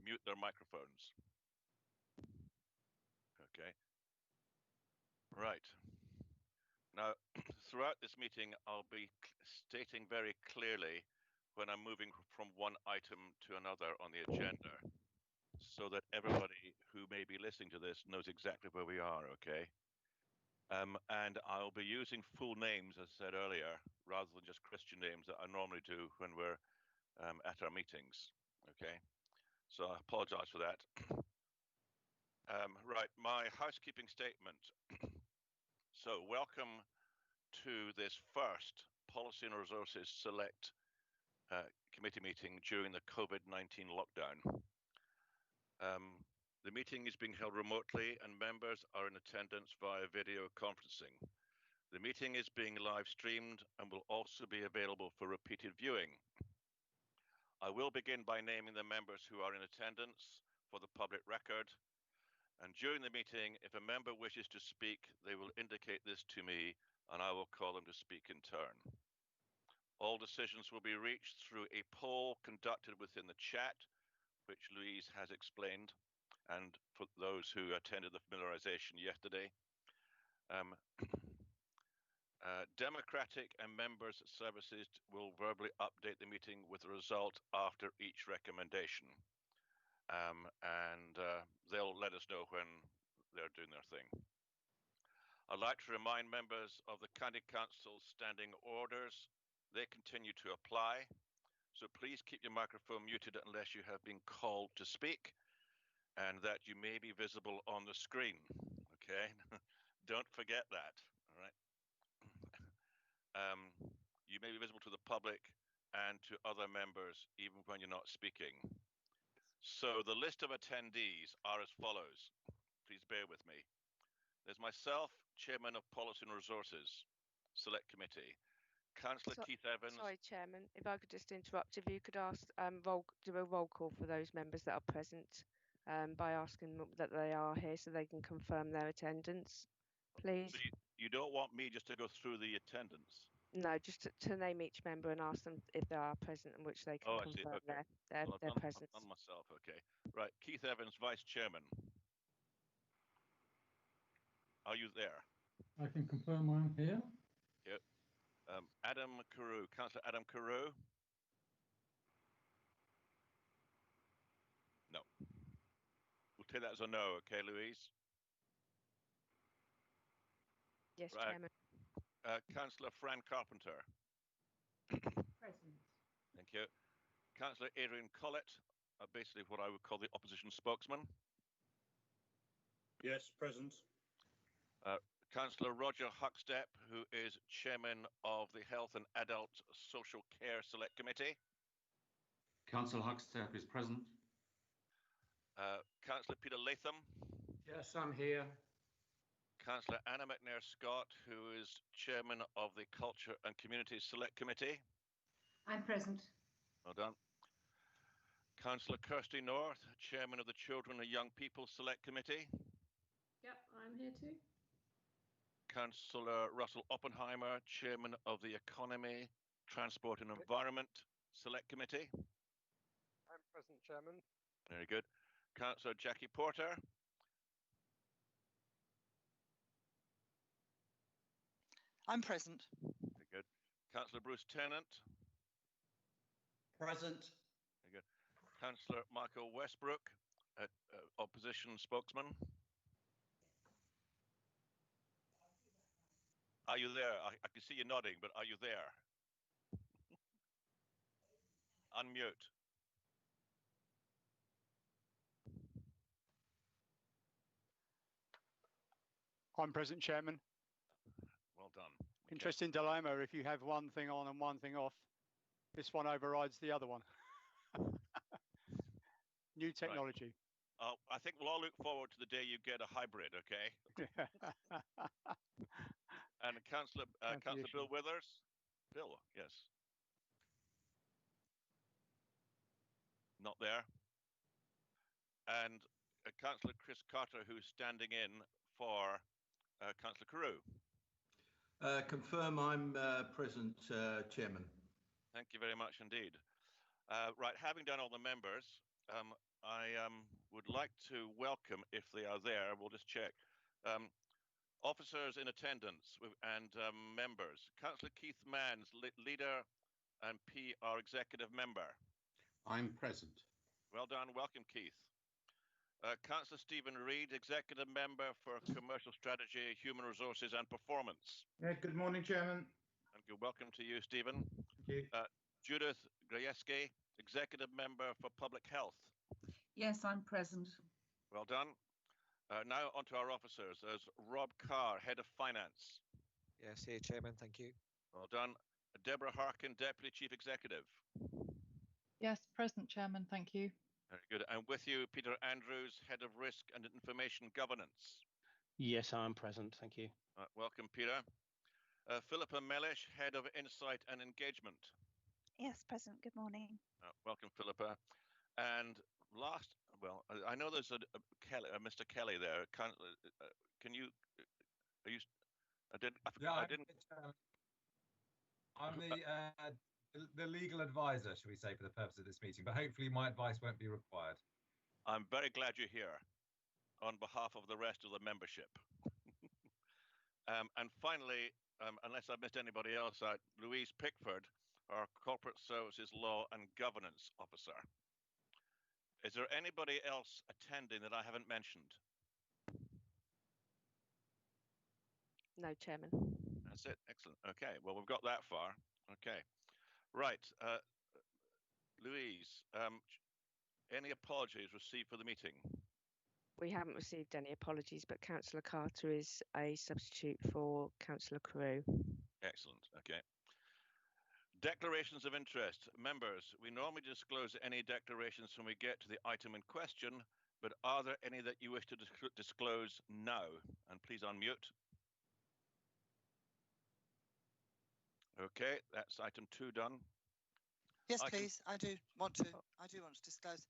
mute their microphones. Okay. Right. Now, throughout this meeting, I'll be stating very clearly when I'm moving from one item to another on the agenda, so that everybody who may be listening to this knows exactly where we are, okay? And I'll be using full names, as I said earlier, rather than just Christian names that I normally do when we're at our meetings, okay? So I apologize for that. Right, my housekeeping statement. So welcome to this first Policy and Resources Select Committee meeting during the COVID-19 lockdown. The meeting is being held remotely and members are in attendance via video conferencing. The meeting is being live streamed and will also be available for repeated viewing. I will begin by naming the members who are in attendance for the public record. And during the meeting, if a member wishes to speak, they will indicate this to me and I will call them to speak in turn. All decisions will be reached through a poll conducted within the chat, which Louise has explained, and for those who attended the familiarization yesterday. Democratic and members' services will verbally update the meeting with the result after each recommendation. They'll let us know when they're doing their thing. I'd like to remind members of the County Council's standing orders. They continue to apply. So please keep your microphone muted unless you have been called to speak, and that you may be visible on the screen, okay? Don't forget that, all right? You may be visible to the public and to other members even when you're not speaking. So the list of attendees are as follows. Please bear with me. There's myself, Chairman of Policy and Resources Select Committee. Councillor Keith Evans. Sorry, Chairman, if I could just interrupt, if you could ask do a roll call for those members that are present by asking them that they are here so they can confirm their attendance, please. So you don't want me just to go through the attendance? No, just to name each member and ask them if they are present, and which they can confirm their presence. On myself, okay. Right, Keith Evans, Vice Chairman. Are you there? I can confirm I'm here. Yep. Adam Carew, Councillor Adam Carew. No. We'll take that as a no, okay, Louise? Yes, right. Chairman. Councillor Fran Carpenter. Present. Thank you. Councillor Adrian Collett, basically what I would call the opposition spokesman. Yes, present. Councillor Roger Huckstep, who is Chairman of the Health and Adult Social Care Select Committee. Councillor Huckstep is present. Councillor Peter Latham. Yes, I'm here. Councillor Anna McNair-Scott, who is Chairman of the Culture and Community Select Committee. I'm present. Well done. Councillor Kirsty North, Chairman of the Children and Young People Select Committee. Yep, I'm here too. Councillor Russell Oppenheimer, Chairman of the Economy, Transport and Environment Select Committee. I'm present, Chairman. Very good. Councillor Jackie Porter. I'm present. Very good. Councillor Bruce Tennant. Present. Very good. Councillor Michael Westbrook, opposition spokesman. Are you there? I can see you nodding, but are you there? Unmute. I'm present, Chairman. Well done. Okay. Interesting dilemma if you have one thing on and one thing off. This one overrides the other one. New technology. Right. I think we'll all look forward to the day you get a hybrid, okay? And Councillor Bill Withers. Bill, yes. Not there. And Councillor Chris Carter, who's standing in for Councillor Carew. Confirm I'm present, Chairman. Thank you very much indeed. Right, having done all the members, I would like to welcome, if they are there, we'll just check, officers in attendance and members. Councillor Keith Manns, leader and PR executive member. I'm present. Well done. Welcome, Keith. Councillor Stephen Reid, executive member for commercial strategy, human resources and performance. Yeah, good morning, Chairman. And good welcome to you, Stephen. Thank you. Judith Grajewski, executive member for public health. Yes, I'm present. Well done. Now on to our officers. There's Rob Carr, head of finance. Yes, here, Chairman. Thank you. Well done. Deborah Harkin, deputy chief executive. Yes, present, Chairman. Thank you. Very good. And with you, Peter Andrews, head of risk and information governance. Yes, I'm present. Thank you. Welcome, Peter. Philippa Mellish, head of insight and engagement. Yes, present. Good morning. Welcome, Philippa. And last, well, I know there's a Mr. Kelly there. Can you? Are you? I didn't. I'm the legal advisor, shall we say, for the purpose of this meeting. But hopefully, my advice won't be required. I'm very glad you're here, on behalf of the rest of the membership. And finally, unless I've missed anybody else, Louise Pickford, our Corporate Services Law and Governance Officer. Is there anybody else attending that I haven't mentioned? No, Chairman. That's it. Excellent. Okay. Well, we've got that far. Okay. Right. Louise, any apologies received for the meeting? We haven't received any apologies, but Councillor Carter is a substitute for Councillor Carew. Excellent. Okay. Declarations of interest. Members, we normally disclose any declarations when we get to the item in question, but are there any that you wish to disclose now? And please unmute. Okay, that's item 2 done. Yes, please. I do want to disclose.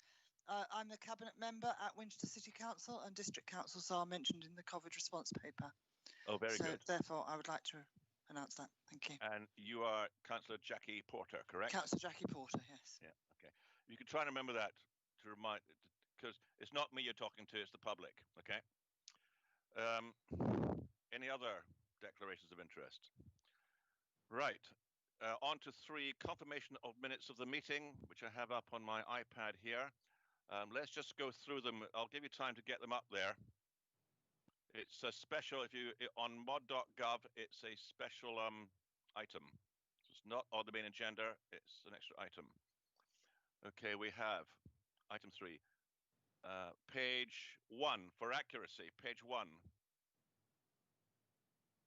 I'm the cabinet member at Winchester City Council, and district councils are mentioned in the COVID response paper. Oh, very good. So therefore, I would like to announce that. Thank you. And you are Councillor Jackie Porter, correct? Councillor Jackie Porter, yes. Yeah. Okay. You can try and remember that to remind, because it's not me you're talking to; it's the public. Okay. Any other declarations of interest? Right. On to 3, confirmation of minutes of the meeting, which I have up on my iPad here. Let's just go through them. I'll give you time to get them up there. It's a special, on mod.gov, it's a special item. So it's not on the main agenda, it's an extra item. Okay, we have item 3. Page 1, for accuracy, page 1.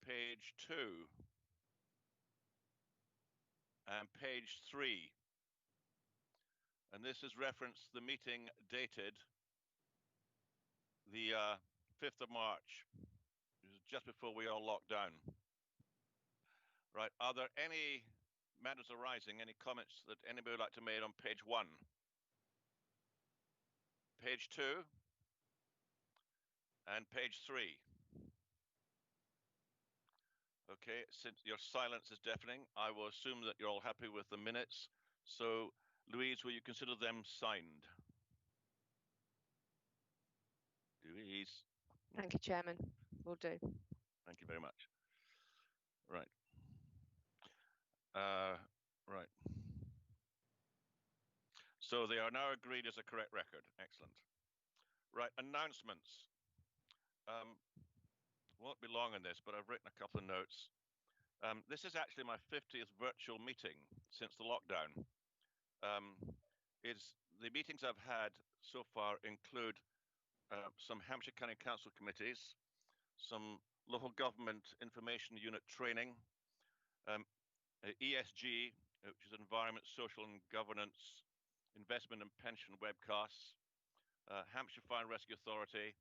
Page 2. And page 3. And this is referenced the meeting dated the 5th of March, just before we all locked down. Right, are there any matters arising, any comments that anybody would like to make on page 1? Page 2? And page 3? Okay, since your silence is deafening, I will assume that you're all happy with the minutes. So, Louise, will you consider them signed? Louise. Thank you, Chairman. Will do. Thank you very much. Right. Right. So they are now agreed as a correct record. Excellent. Right, announcements. Won't be long on this, but I've written a couple of notes. This is actually my 50th virtual meeting since the lockdown. The meetings I've had so far include some Hampshire County Council committees, some local government information unit training, ESG, which is Environment, Social and Governance, Investment and Pension webcasts, Hampshire Fire and Rescue Authority,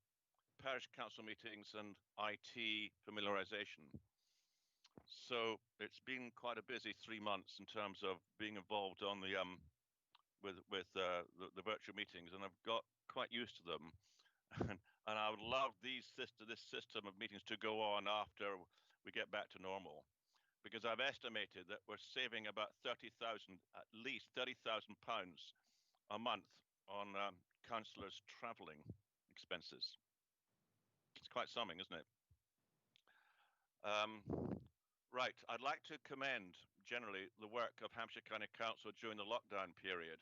parish council meetings, and IT familiarization. So it's been quite a busy 3 months in terms of being involved on the with the virtual meetings, and I've got quite used to them. And I would love this system of meetings to go on after we get back to normal, because I've estimated that we're saving about at least £30,000 a month on councillors' travelling expenses. It's quite something, isn't it? Right, I'd like to commend generally the work of Hampshire County Council during the lockdown period.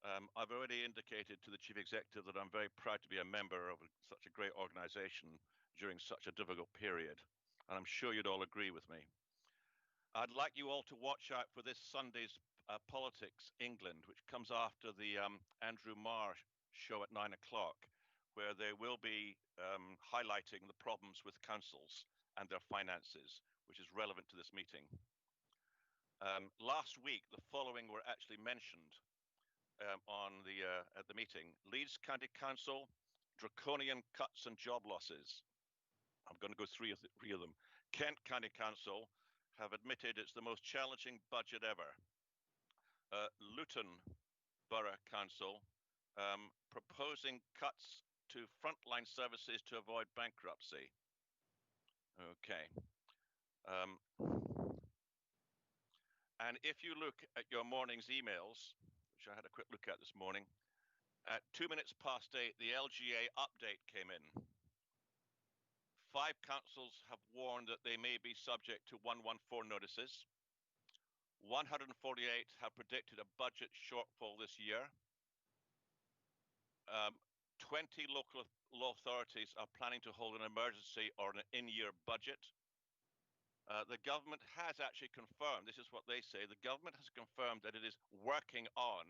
I've already indicated to the Chief Executive that I'm very proud to be a member of such a great organisation during such a difficult period, and I'm sure you'd all agree with me. I'd like you all to watch out for this Sunday's Politics England, which comes after the Andrew Marr show at 9 o'clock, where they will be highlighting the problems with councils and their finances, which is relevant to this meeting. Last week, the following were actually mentioned at the meeting. Leeds County Council, draconian cuts and job losses. I'm going to go through of them. Kent County Council have admitted it's the most challenging budget ever. Luton Borough Council proposing cuts to frontline services to avoid bankruptcy. Okay. And if you look at your morning's emails, which I had a quick look at this morning, at 8:02, the LGA update came in. 5 councils have warned that they may be subject to 114 notices. 148 have predicted a budget shortfall this year. 20 local authorities are planning to hold an emergency or an in-year budget. The government has actually confirmed, this is what they say, the government has confirmed that it is working on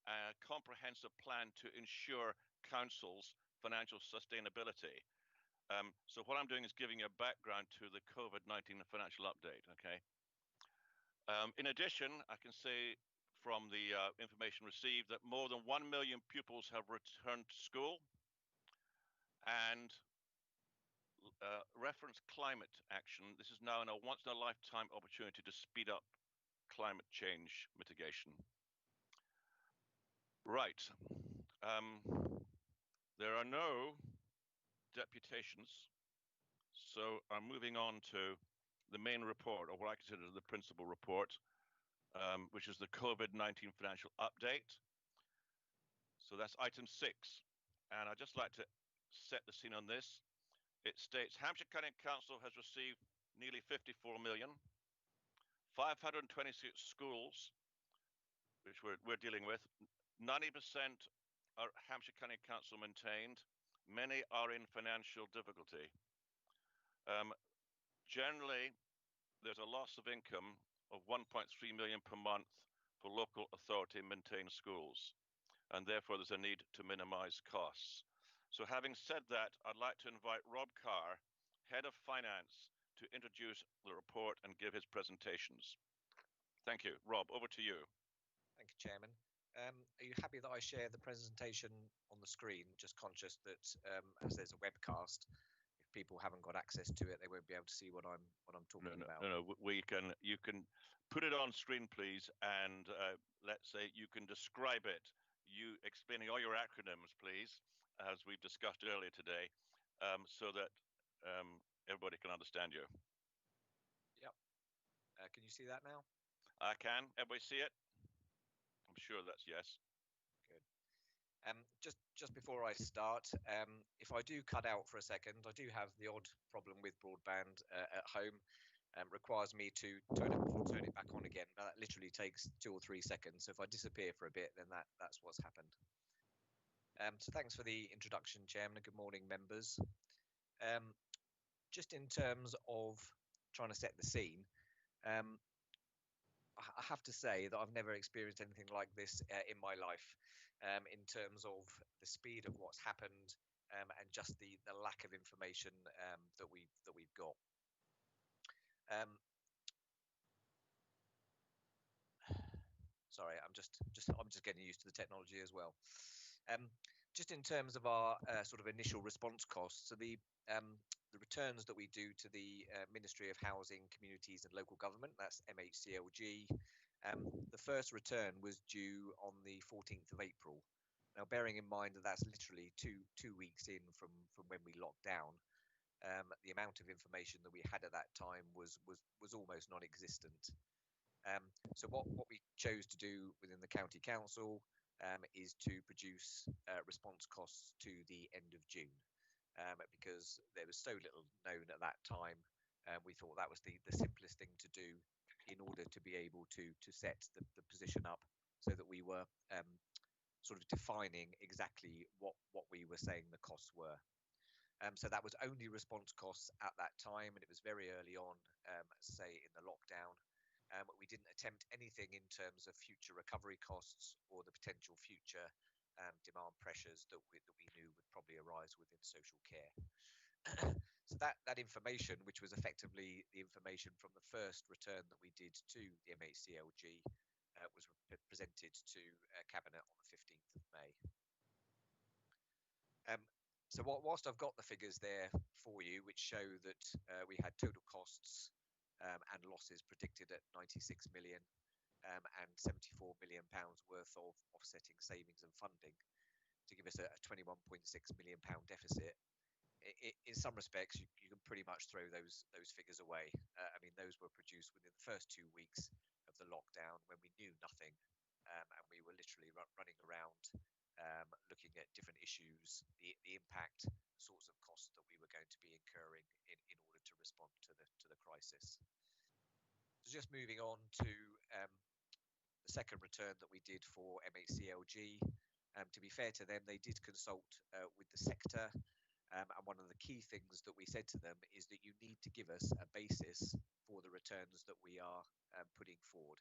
a comprehensive plan to ensure councils' financial sustainability. So what I'm doing is giving you a background to the COVID-19 financial update, okay? In addition, I can say from the information received that more than 1 million pupils have returned to school, and reference climate action. This is now a once-in-a-lifetime opportunity to speed up climate change mitigation. Right. There are no deputations, so I'm moving on to the main report, or what I consider the principal report, which is the COVID-19 financial update. So that's item 6. And I'd just like to set the scene on this. It states Hampshire County Council has received nearly 54 million, 526 schools, which we're dealing with. 90% are Hampshire County Council maintained. Many are in financial difficulty. Generally, there's a loss of income of 1.3 million per month for local authority maintained schools, and therefore there's a need to minimize costs. So having said that, I'd like to invite Rob Carr, Head of Finance, to introduce the report and give his presentations. Thank you. Rob, over to you. Thank you, Chairman. Are you happy that I share the presentation on the screen? Just conscious that as there's a webcast, if people haven't got access to it, they won't be able to see what I'm talking about. No, you can put it on screen, please, and let's say you can describe it. You explaining all your acronyms, please, as we've discussed earlier today, so that everybody can understand you. Yep. Can you see that now? I can. Everybody see it? I'm sure that's yes. Good. Just before I start, if I do cut out for a second, I do have the odd problem with broadband at home. Requires me to turn it back on again. But that literally takes 2 or 3 seconds. So if I disappear for a bit, then that's what's happened. So thanks for the introduction, Chairman, and good morning, members. Just in terms of trying to set the scene, I have to say that I've never experienced anything like this in my life, in terms of the speed of what's happened and just the lack of information that we've got. Sorry, I'm just getting used to the technology as well. Just in terms of our sort of initial response costs, so the returns that we do to the Ministry of Housing, Communities and Local Government, that's MHCLG, the first return was due on the 14th of April. Now, bearing in mind that that's literally two weeks in from when we locked down, the amount of information that we had at that time was almost non-existent. So what we chose to do within the county council is to produce response costs to the end of June, because there was so little known at that time. We thought that was the simplest thing to do in order to be able to set the position up so that we were sort of defining exactly what we were saying the costs were. So that was only response costs at that time, and it was very early on, say in the lockdown. We didn't attempt anything in terms of future recovery costs or the potential future demand pressures that we knew would probably arise within social care. So that information, which was effectively the information from the first return that we did to the MHCLG, was presented to Cabinet on the 15th of May. So whilst I've got the figures there for you, which show that we had total costs and losses predicted at 96 million and 74 million pounds worth of offsetting savings and funding, to give us a 21.6 million pound deficit. In some respects, you can pretty much throw those figures away. I mean, those were produced within the first 2 weeks of the lockdown when we knew nothing, and we were literally running around looking at different issues, the impact, the sorts of costs that we were going to be incurring in order to respond to the crisis. So just moving on to the second return that we did for MHCLG. To be fair to them, they did consult with the sector. And one of the key things that we said to them is that you need to give us a basis for the returns that we are putting forward.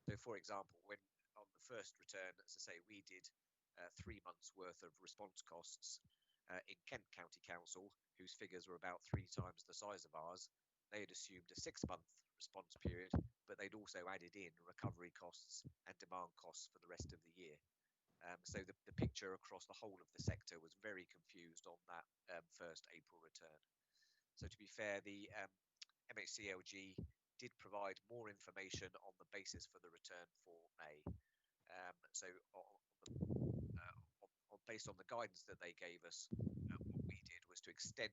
So, for example, when on the first return, as I say, we did 3 months worth of response costs in Kent County Council, whose figures were about 3 times the size of ours. They had assumed a 6-month response period, but they'd also added in recovery costs and demand costs for the rest of the year. So the picture across the whole of the sector was very confused on that first April return. So to be fair, the MHCLG did provide more information on the basis for the return for May. So based on the guidance that they gave us, what we did was to extend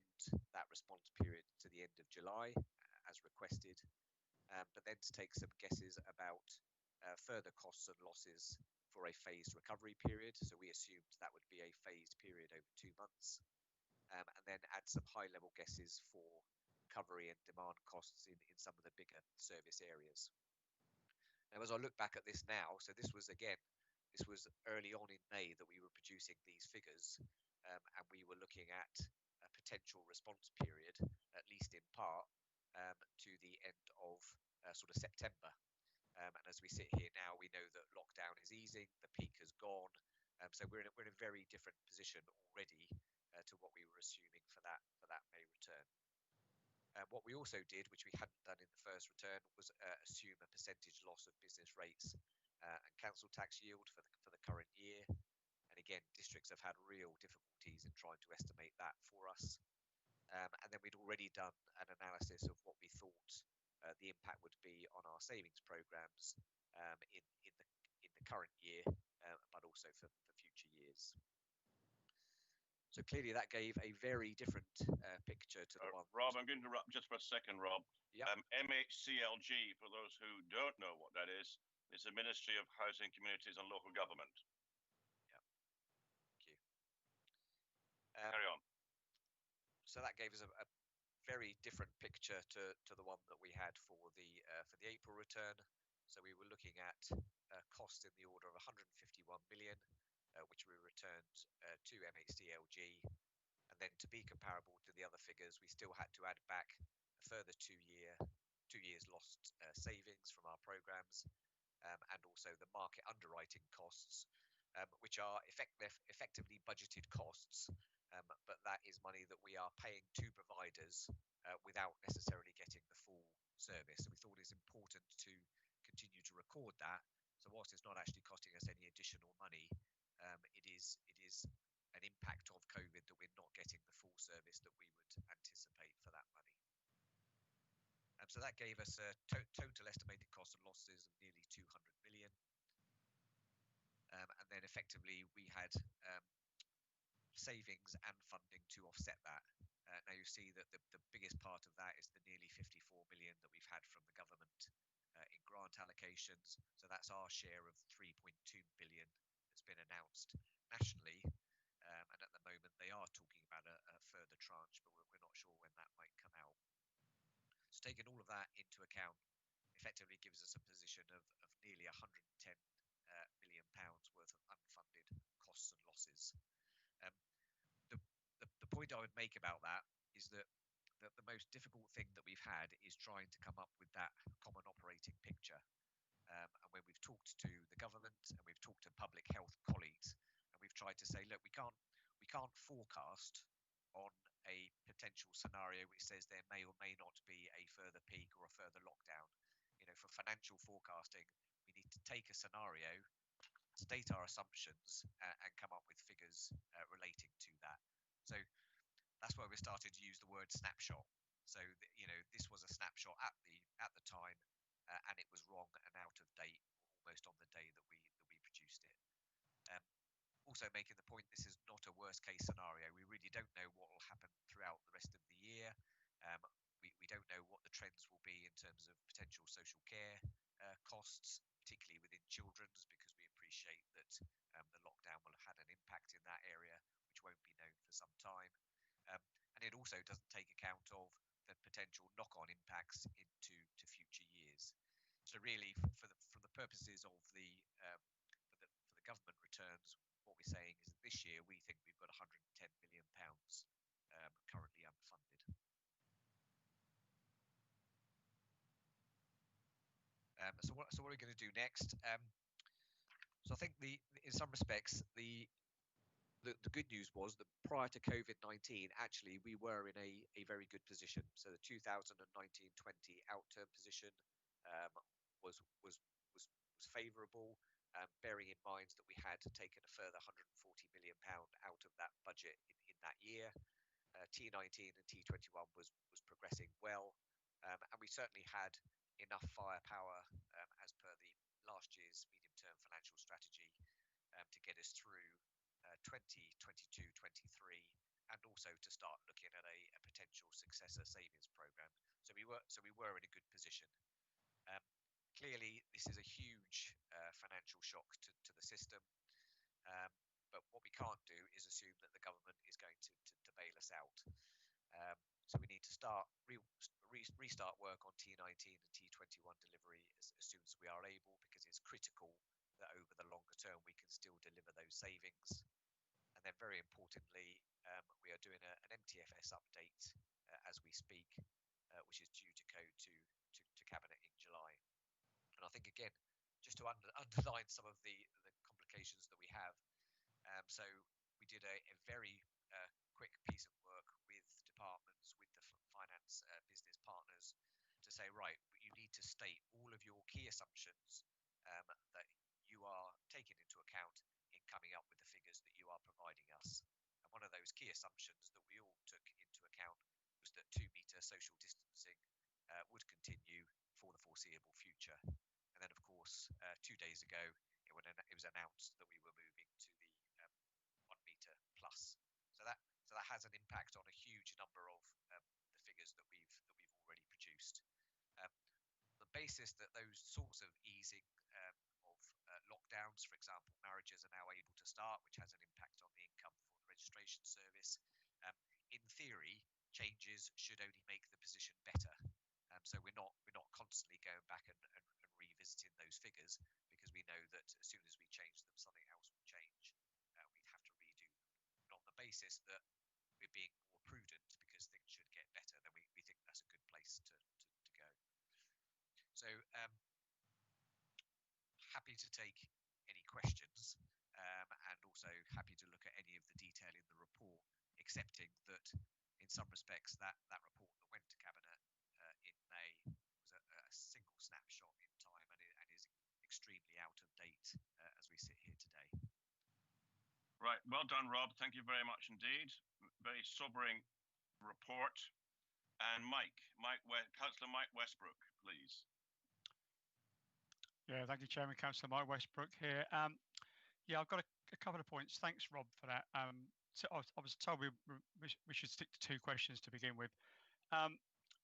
that response period to the end of July, as requested, but then to take some guesses about further costs and losses for a phased recovery period. So we assumed that would be a phased period over 2 months, and then add some high-level guesses for recovery and demand costs in some of the bigger service areas. Now, as I look back at this now, so this was early on in May that we were producing these figures, and we were looking at a potential response period, at least in part, to the end of sort of September. And as we sit here now, we know that lockdown is easing, the peak has gone, so we're in a very different position already to what we were assuming for that May return. What we also did, which we hadn't done in the first return, was assume a percentage loss of business rates and council tax yield for the current year. And again, districts have had real difficulties in trying to estimate that for us. And then we'd already done an analysis of what we thought the impact would be on our savings programs in the current year, but also for future years. So clearly that gave a very different picture to the one. Rob, I'm going to interrupt just for a second, Rob. Yeah. MHCLG, for those who don't know what that is the Ministry of Housing, Communities and Local Government. Yeah. Thank you. Carry on. So that gave us a very different picture to the one that we had for the April return. So we were looking at costs in the order of 151 million, which we returned to MHCLG. And then to be comparable to the other figures, we still had to add back a further 2 years lost savings from our programs, and also the market underwriting costs, which are effectively budgeted costs, but that is money that we are paying to providers without necessarily getting the full service. So we thought it's important to continue to record that. So whilst it's not actually costing us any additional money, it is an impact of COVID that we're not getting the full service that we would anticipate for that money. So that gave us a total estimated cost and losses of nearly 200 million. And then effectively we had savings and funding to offset that. Now you see that the biggest part of that is the nearly 54 million that we've had from the government in grant allocations. So that's our share of 3.2 billion that's been announced nationally, and at the moment they are talking about a further tranche, but we're not sure when that might come out. So taking all of that into account effectively gives us a position of nearly £110 million worth of unfunded costs and losses. The point I would make about that is that the most difficult thing that we've had is trying to come up with that common operating picture. And when we've talked to the government and we've talked to public health colleagues, and we've tried to say, look, we can't forecast on a potential scenario which says there may or may not be a further peak or a further lockdown. You know, for financial forecasting, we need to take a scenario, state our assumptions, and come up with figures relating to that. So that's why we started to use the word snapshot. So you know, this was a snapshot at the time, and it was wrong and out of date almost on the day that we produced it. Also making the point, this is not a worst case scenario. We really don't know what will happen throughout the rest of the year. We don't know what the trends will be in terms of potential social care costs, particularly within children's, because we appreciate that the lockdown will have had an impact in that area, which won't be known for some time. And it also doesn't take account of the potential knock-on impacts into future years. So really, for the purposes of the government returns, what we're saying is that this year we think we've got £110 million currently unfunded. So what are we going to do next? So I think in some respects the good news was that prior to COVID-19, actually we were in a very good position. So the 2019-20 outturn position was favourable. Bearing in mind that we had taken a further £140 million out of that budget in that year. T19 and T21 was progressing well, and we certainly had enough firepower as per the last year's medium-term financial strategy to get us through 2022-23, and also to start looking at a potential successor savings program. So we were in a good position. Clearly, this is a huge financial shock to the system, but what we can't do is assume that the government is going to bail us out. So we need to restart work on T19 and T21 delivery as soon as we are able, because it's critical that over the longer term we can still deliver those savings. And then very importantly, we are doing an MTFS update as we speak, which is due to go to Cabinet in July. And I think, again, just to underline some of the complications that we have, so we did a very quick piece of work with departments, with the finance business partners, to say, right, you need to state all of your key assumptions that you are taking into account in coming up with the figures that you are providing us. And one of those key assumptions that we all took into account was that 2-metre social distancing would continue for the foreseeable future. And then, of course, 2 days ago, it was announced that we were moving to the 1 metre plus. So that has an impact on a huge number of the figures that we've already produced. The basis that those sorts of easing of lockdowns, for example, marriages are now able to start, which has an impact on the income for the registration service. In theory, changes should only make the position better. So we're not constantly going back and revisiting those figures, because we know that as soon as we change them, something else will change. We'd have to redo them. But on the basis that we're being more prudent because things should get better, then we think that's a good place to go. So happy to take any questions, and also happy to look at any of the detail in the report, accepting that in some respects that report that went to Cabinet in May was a single snapshot in time, and is extremely out of date as we sit here today. Right, well done, Rob. Thank you very much indeed. Very sobering report. And Councillor Mike Westbrook, please. Yeah, thank you, Chairman. Councillor Mike Westbrook here. Yeah, I've got a couple of points. Thanks, Rob, for that. So I was told we should stick to 2 questions to begin with.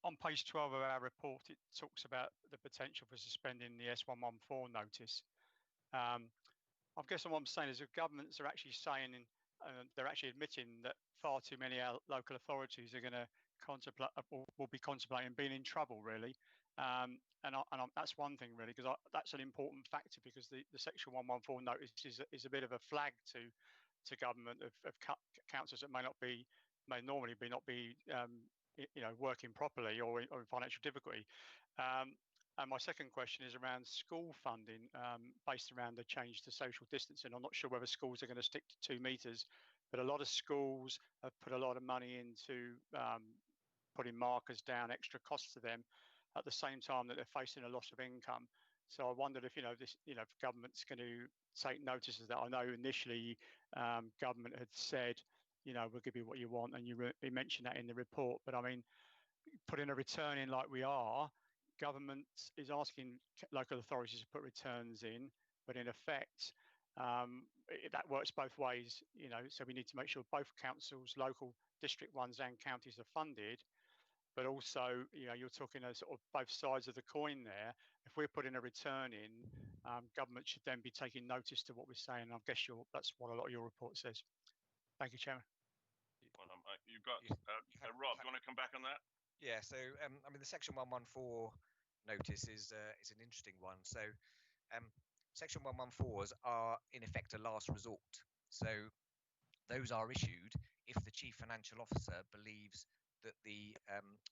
On page 12 of our report, it talks about the potential for suspending the S114 notice. I guess what I'm saying is that governments are actually saying, they're actually admitting that far too many local authorities are going to contemplate, will be contemplating being in trouble, really. That's one thing, really, because that's an important factor, because the Section 114 notice is a bit of a flag to government of councils that may normally not be working properly or in financial difficulty. And my second question is around school funding, based around the change to social distancing. I'm not sure whether schools are going to stick to 2 meters, but a lot of schools have put a lot of money into putting markers down, extra costs to them, at the same time that they're facing a loss of income. So I wondered if if government's going to take notice of that. I know initially government had said, we'll give you what you want, and you mentioned that in the report. But I mean, putting a return in like we are, government is asking local authorities to put returns in, but in effect, that works both ways. So we need to make sure both councils, local district ones and counties, are funded. But also, you're talking a sort of both sides of the coin there. If we're putting a return in, government should then be taking notice to what we're saying. I guess that's what a lot of your report says. Thank you, Chairman. Well, you've got Rob. Do you want to come back on that? Yeah. So I mean, the Section 114 notice is an interesting one. So Section 114s are in effect a last resort. So those are issued if the Chief Financial Officer believes that the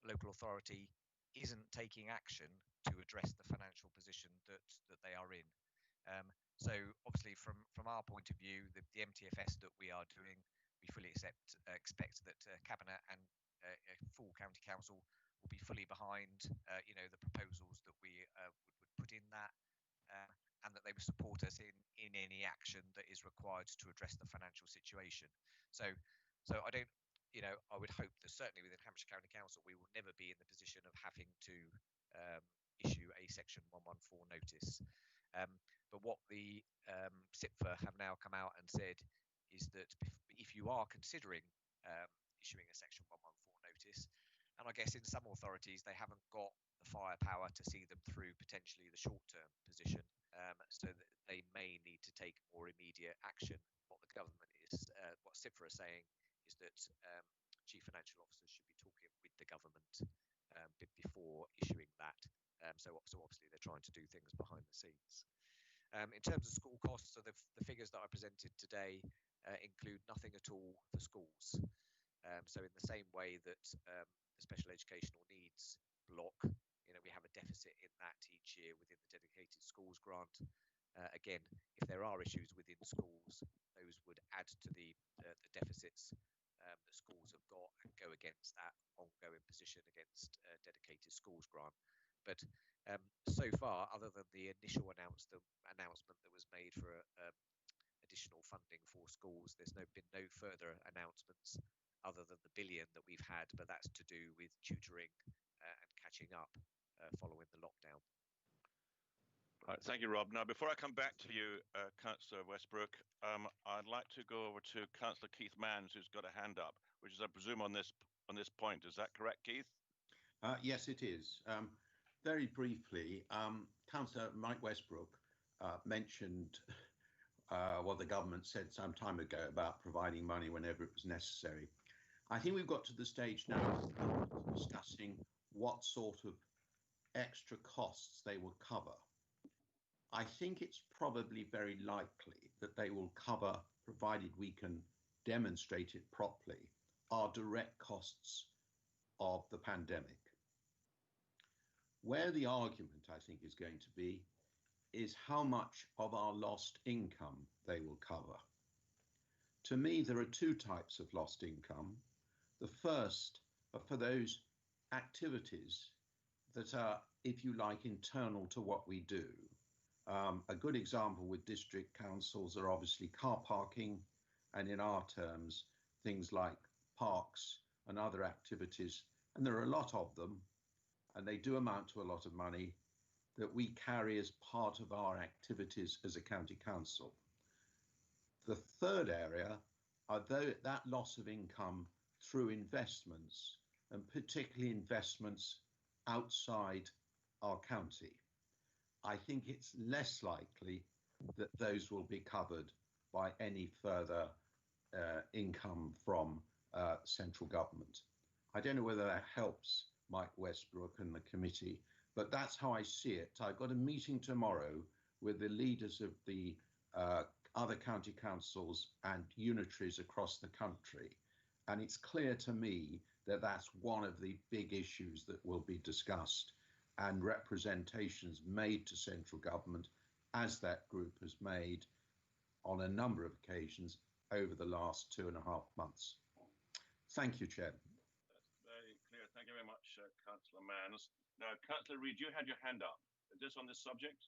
local authority isn't taking action to address the financial position that they are in. So obviously, from our point of view, the MTFS that we are doing, we fully expect that Cabinet and full County Council will be fully behind, the proposals that we would put in that, and that they would support us in any action that is required to address the financial situation. So I don't. I would hope that certainly within Hampshire County Council, we will never be in the position of having to issue a Section 114 notice. But what the SIPFA have now come out and said is that if you are considering issuing a Section 114 notice, and I guess in some authorities they haven't got the firepower to see them through potentially the short-term position, so that they may need to take more immediate action. What the government is, what SIPFA are saying, is that Chief Financial Officers should be talking with the government before issuing that. So obviously they're trying to do things behind the scenes. In terms of school costs, so the figures that I presented today include nothing at all for schools. So in the same way that the special educational needs block, we have a deficit in that each year within the dedicated schools grant. Again, if there are issues within schools, those would add to the deficits that schools have got and go against that ongoing position against dedicated schools grant. But so far, other than the initial announcement that was made for additional funding for schools, there's been no further announcements other than the billion that we've had, but that's to do with tutoring and catching up following the lockdown. Right, thank you, Rob. Now, before I come back to you, Councillor Westbrook, I'd like to go over to Councillor Keith Manns, who's got a hand up, which is, I presume, on this point. Is that correct, Keith? Yes, it is. Very briefly, Councillor Mike Westbrook mentioned what the government said some time ago about providing money whenever it was necessary. I think we've got to the stage now of discussing what sort of extra costs they will cover. I think it's probably very likely that they will cover, provided we can demonstrate it properly, our direct costs of the pandemic. Where the argument, I think, is going to be is how much of our lost income they will cover. To me, there are two types of lost income. The first are for those activities that are, if you like, internal to what we do. A good example with district councils are obviously car parking, and in our terms, things like parks and other activities. And there are a lot of them, and they do amount to a lot of money that we carry as part of our activities as a county council. The third area are that loss of income through investments, and particularly investments outside our county. I think it's less likely that those will be covered by any further income from central government. I don't know whether that helps Mike Westbrook and the committee, but that's how I see it. I've got a meeting tomorrow with the leaders of the other county councils and unitaries across the country, and it's clear to me that that's one of the big issues that will be discussed and representations made to central government, as that group has made on a number of occasions over the last 2.5 months. Thank you, Chair. That's very clear. Thank you very much, Councillor Manns. Now, Councillor Reid, you had your hand up. Is this on this subject?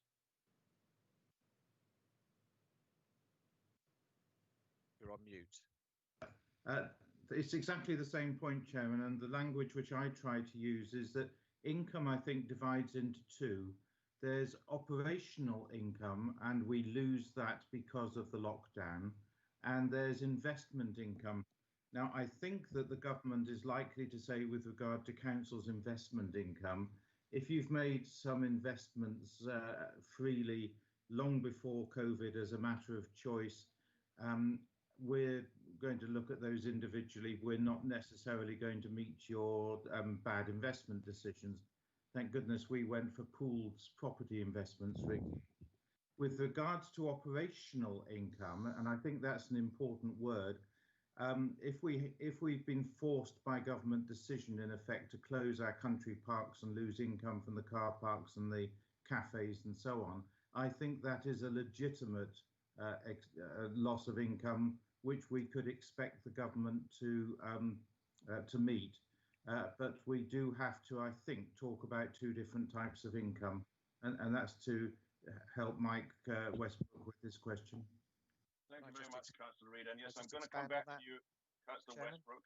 You're on mute. It's exactly the same point, Chairman, and the language which I try to use is that income, I think, divides into two. There's operational income, and we lose that because of the lockdown, and there's investment income. Now, I think that the government is likely to say, with regard to council's investment income, if you've made some investments freely long before COVID as a matter of choice, we're going to look at those individually. We're not necessarily going to meet your bad investment decisions. Thank goodness we went for pooled property investments. With regards to operational income, and I think that's an important word, if we've been forced by government decision in effect to close our country parks and lose income from the car parks and the cafes and so on, I think that is a legitimate loss of income which we could expect the government to meet. But we do have to, I think, talk about two different types of income, and that's to help Mike Westbrook with this question. Thank you very much, Councillor Reid. And yes, I'm going to come back to you, Councillor Westbrook.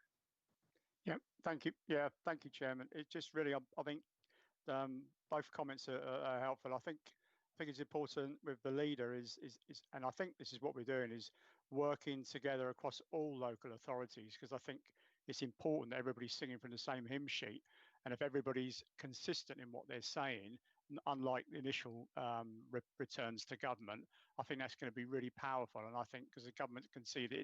Yeah, thank you. Yeah, thank you, Chairman. It just really, I think both comments are helpful. I think it's important with the leader is, and I think this is what we're doing, is working together across all local authorities, because I think it's important that everybody's singing from the same hymn sheet, and if everybody's consistent in what they're saying, unlike the initial returns to government, I think that's going to be really powerful. And I think because the government can see that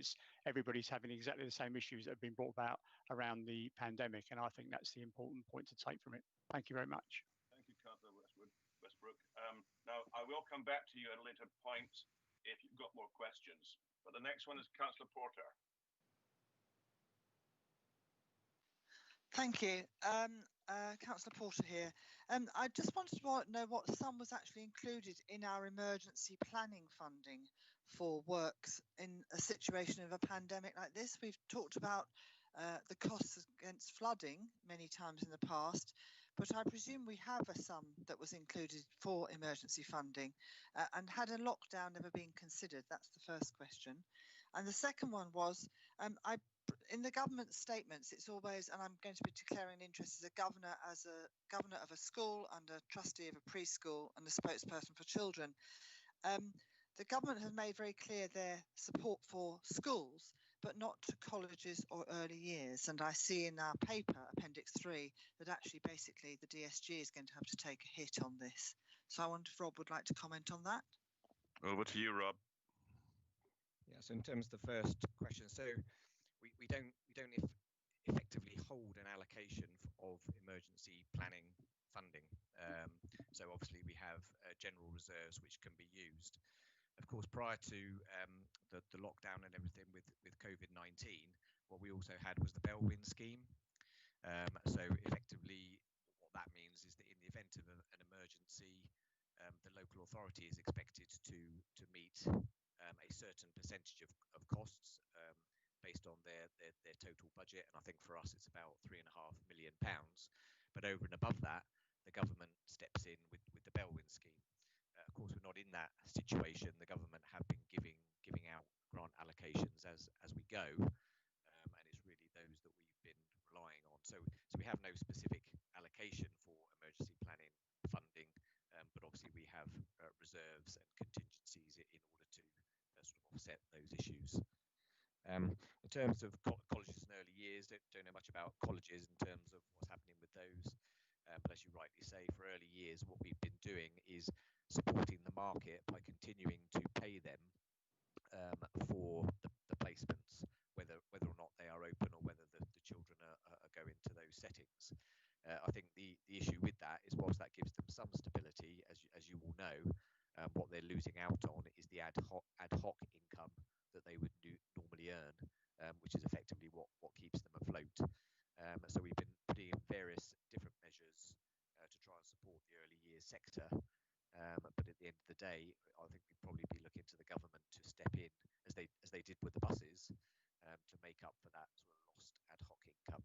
everybody's having exactly the same issues that have been brought about around the pandemic, and I think that's the important point to take from it. Thank you very much. Thank you, Councillor Westbrook. Now, I will come back to you at a later point if you've got more questions. But the next one is Councillor Porter. Thank you. Councillor Porter here. I just wanted to know what sum was actually included in our emergency planning funding for works in a situation of a pandemic like this. We've talked about the costs against flooding many times in the past, but I presume we have a sum that was included for emergency funding, and had a lockdown ever been considered? That's the first question. And the second one was, in the government statements, it's always, and I'm going to be declaring an interest as a governor of a school and a trustee of a preschool and a spokesperson for children. The government has made very clear their support for schools, but not to colleges or early years. And I see in our paper, Appendix 3, that actually basically the DSG is going to have to take a hit on this. So I wonder if Rob would like to comment on that. Over to you, Rob. Yes, in terms of the first question, so we don't effectively hold an allocation of emergency planning funding. So obviously we have general reserves which can be used. Of course, prior to the lockdown and everything with COVID-19, what we also had was the Bellwin scheme. So effectively, what that means is that in the event of an emergency, the local authority is expected to meet a certain percentage of costs based on their total budget. And I think for us, it's about £3.5 million. But over and above that, the government steps in with the Bellwin scheme. Of course, we're not in that situation. The government have been giving out grant allocations as we go, and it's really those that we've been relying on. So we have no specific allocation for emergency planning funding, but obviously we have reserves and contingencies in order to sort of offset those issues. In terms of colleges and early years, don't know much about colleges in terms of what's happening with those. But as you rightly say, for early years, what we've been doing is supporting the market by continuing to sector. But at the end of the day, I think we'd probably be looking to the government to step in, as they did with the buses, to make up for that sort of lost ad hoc income.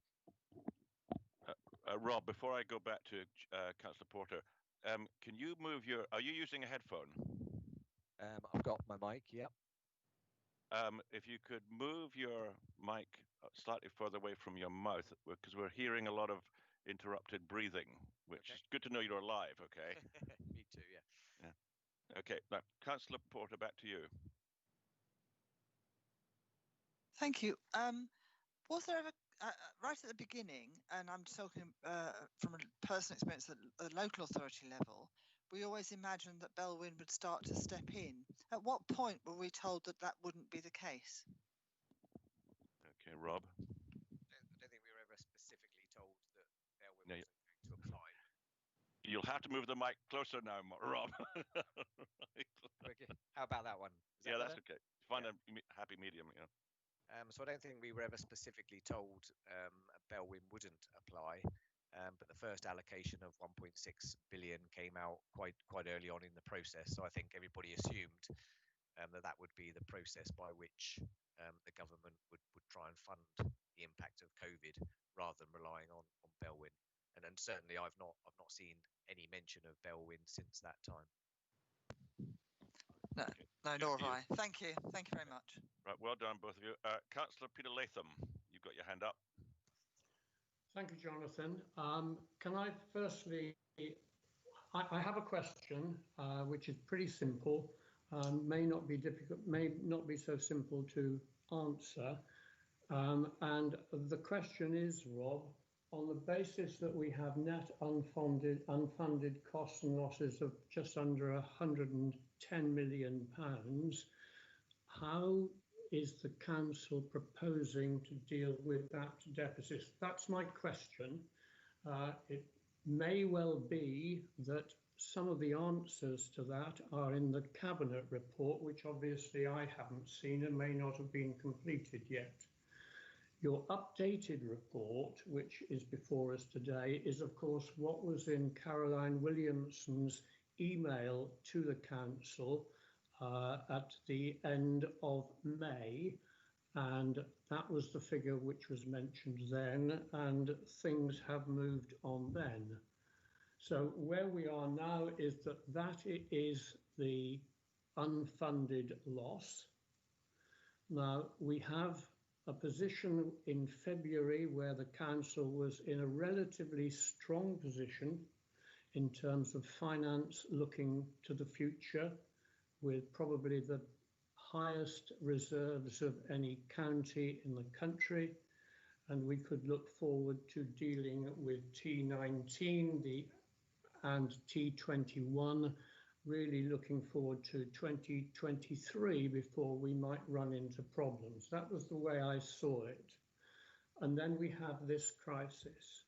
Rob, before I go back to Councillor Porter, can you move your? Are you using a headphone? I've got my mic. Yep. If you could move your mic slightly further away from your mouth, because we're hearing a lot of interrupted breathing, which is good to know you're alive. Okay. Me too. Yeah. Okay. Now, Councillor Porter, back to you. Thank you. Was there ever, right at the beginning, and I'm talking from a personal experience at the local authority level, we always imagined that Belwyn would start to step in. At what point were we told that that wouldn't be the case? Okay, Rob. I don't think we were ever specifically told that Belwyn wasn't going to apply. You'll have to move the mic closer now, Rob. Okay. How about that one? Yeah, that's okay. Find a happy medium. Yeah. So I don't think we were ever specifically told Belwyn wouldn't apply, but the first allocation of 1.6 billion came out quite early on in the process. So I think everybody assumed that would be the process by which the government would try and fund the impact of COVID rather than relying on Belwyn. And then certainly I've not seen any mention of Belwyn since that time. No, nor have I. Thank you. Thank you very much. Right, well done, both of you. Councillor Peter Latham, you've got your hand up. Thank you, Jonathan. Can I firstly, I have a question which is pretty simple, may not be difficult, may not be so simple to answer. And the question is, Rob, on the basis that we have net unfunded costs and losses of just under £110 million, how is the council proposing to deal with that deficit? That's my question. It may well be that some of the answers to that are in the cabinet report, which obviously I haven't seen and may not have been completed yet. Your updated report, which is before us today, is of course what was in Caroline Williamson's email to the council at the end of May, and that was the figure which was mentioned then, and things have moved on then. So where we are now is that is the unfunded loss. Now we have a position in February where the council was in a relatively strong position in terms of finance looking to the future, with probably the highest reserves of any county in the country, and we could look forward to dealing with T19 and T21, really looking forward to 2023 before we might run into problems. That was the way I saw it. And then we have this crisis.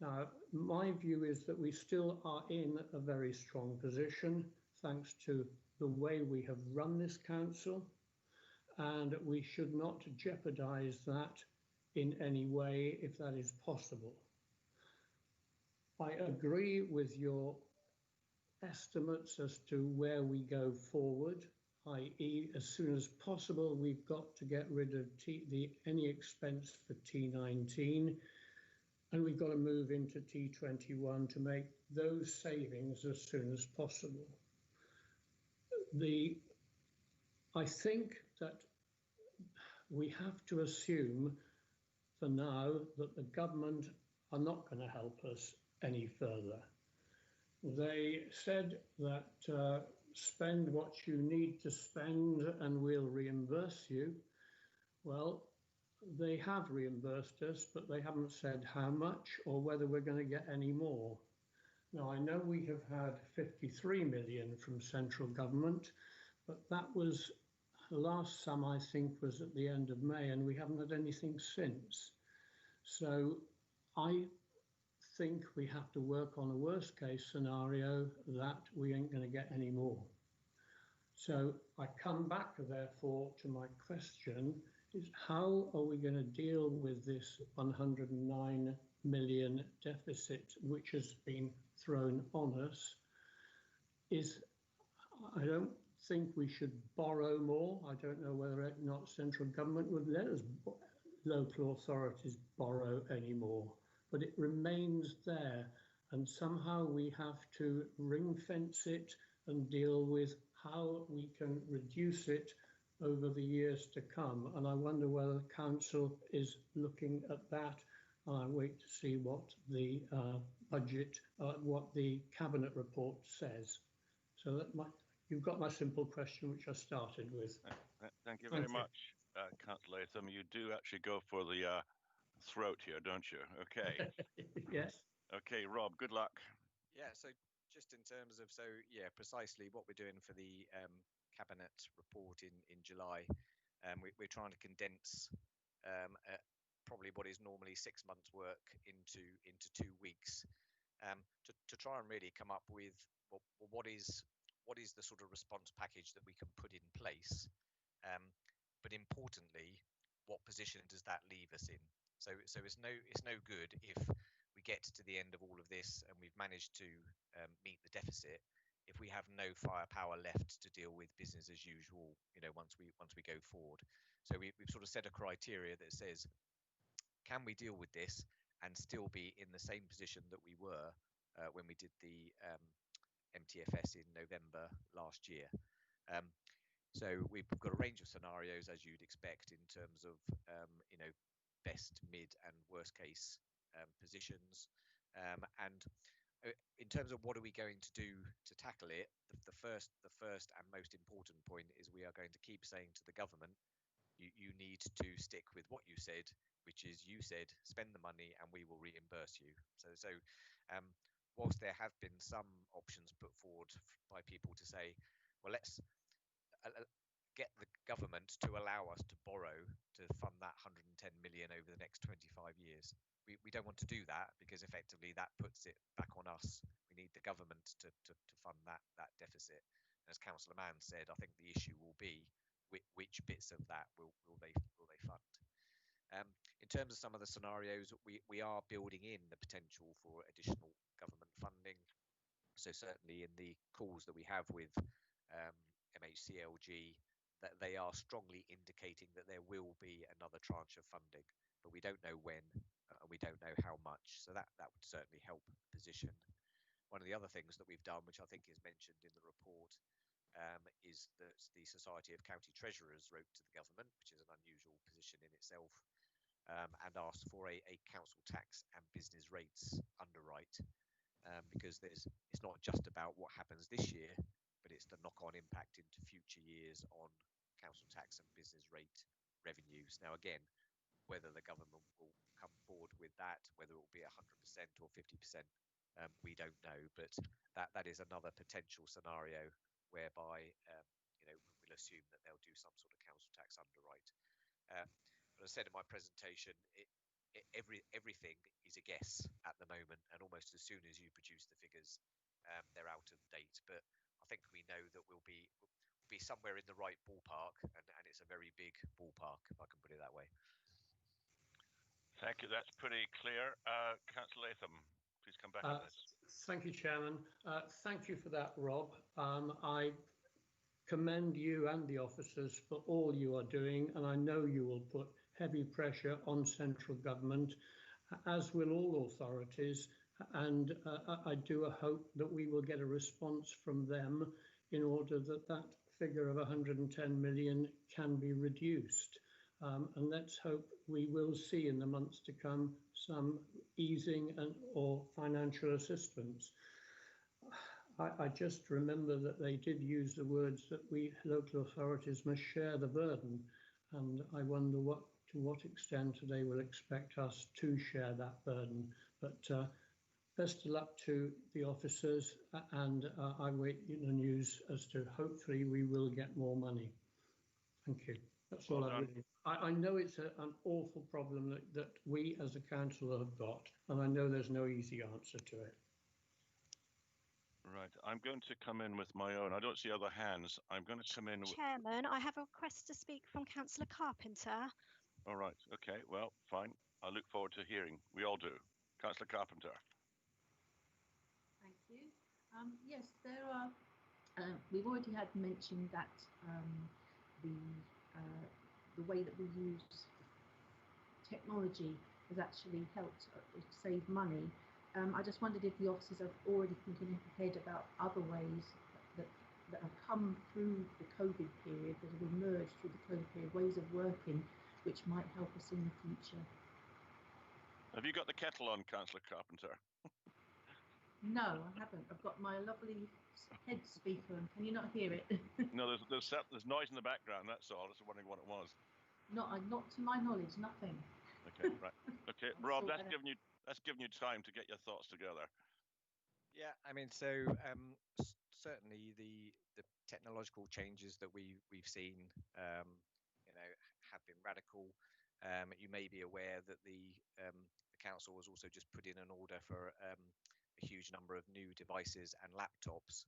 Now, my view is that we still are in a very strong position, thanks to the way we have run this council, and we should not jeopardize that in any way if that is possible. I agree with your estimates as to where we go forward, i.e. as soon as possible we've got to get rid of any expense for T19, and we've got to move into T21 to make those savings as soon as possible. I think that we have to assume for now that the government are not going to help us any further. They said that spend what you need to spend and we'll reimburse you. Well, they have reimbursed us, but they haven't said how much or whether we're going to get any more. Now, I know we have had 53 million from central government, but that was the last sum, I think, was at the end of May, and we haven't had anything since. So I think we have to work on a worst case scenario that we ain't going to get any more. So I come back, therefore, to my question is how are we going to deal with this 109 million deficit which has been thrown on us? is I don't think we should borrow more. I don't know whether or not central government would let us, local authorities, borrow anymore, but it remains there, and somehow we have to ring fence it and deal with how we can reduce it over the years to come. And I wonder whether council is looking at that. I wait to see what the what the cabinet report says. So that you've got my simple question, which I started with. Thank you very much, Councillor Latham. You do actually go for the throat here, don't you? Okay. Yes. Okay, Rob, good luck. Yeah, so just in terms of, precisely what we're doing for the cabinet report in July, we're trying to condense probably what is normally 6 months work into 2 weeks, to try and really come up with what is the sort of response package that we can put in place, but importantly, what position does that leave us in? So it's no good if we get to the end of all of this and we've managed to meet the deficit if we have no firepower left to deal with business as usual, once we go forward. So we've sort of set a criteria that says, can we deal with this and still be in the same position that we were when we did the MTFS in November last year? So we've got a range of scenarios, as you'd expect, in terms of best, mid, and worst case positions. And in terms of what are we going to do to tackle it, the first and most important point is we are going to keep saying to the government, you need to stick with what you said, which is you said spend the money and we will reimburse you. So whilst there have been some options put forward by people to say, well, let's get the government to allow us to borrow to fund that 110 million over the next 25 years. We don't want to do that because effectively that puts it back on us. We need the government to fund that deficit. And as Councillor Mann said, I think the issue will be which bits of that will they fund. In terms of some of the scenarios, we are building in the potential for additional government funding. So certainly in the calls that we have with MHCLG, that they are strongly indicating that there will be another tranche of funding, but we don't know when, and we don't know how much. So that would certainly help position. One of the other things that we've done, which I think is mentioned in the report, is that the Society of County Treasurers wrote to the government, which is an unusual position in itself, and asked for a council tax and business rates underwrite, because it's not just about what happens this year, but it's the knock-on impact into future years on council tax and business rate revenues. Now, again, whether the government will come forward with that, whether it will be 100% or 50%, we don't know. But that is another potential scenario whereby we'll assume that they'll do some sort of council tax underwrite. But as I said in my presentation, everything is a guess at the moment, and almost as soon as you produce the figures, they're out of date. But I think we know that we'll be somewhere in the right ballpark, and it's a very big ballpark, if I can put it that way. Thank you. That's pretty clear. Councillor Latham, please come back on this. Thank you, Chairman. Thank you for that, Rob. I commend you and the officers for all you are doing, and I know you will put heavy pressure on central government, as will all authorities, and I do hope that we will get a response from them in order that that figure of 110 million can be reduced. And let's hope we will see in the months to come some easing or financial assistance. I just remember that they did use the words that we local authorities must share the burden, and I wonder to what extent they will expect us to share that burden. But best of luck to the officers, and I wait in the news as to hopefully we will get more money. Thank you. That's all I know it's an awful problem that we as a council have got, and I know there's no easy answer to it. Right, I'm going to come in with my own. I don't see other hands. I'm going to come in with... Chairman, I have a request to speak from Councillor Carpenter. All right, okay, well, fine. I look forward to hearing. We all do. Councillor Carpenter. Thank you. Yes, there are We've already had mentioned that the way that we use technology has actually helped save money. I just wondered if the officers are already thinking ahead about other ways that have come through the COVID period, that have emerged through the COVID period, ways of working which might help us in the future. Have you got the kettle on, Councillor Carpenter? No, I haven't. I've got my lovely head speaker on. Can you not hear it? No, there's noise in the background, that's all. I was wondering what it was. Not to my knowledge, nothing. Okay, right. Okay, Rob, that's given you time to get your thoughts together. Yeah, I mean, so certainly the technological changes that we've seen, have been radical. You may be aware that the council has also just put in an order for a huge number of new devices and laptops.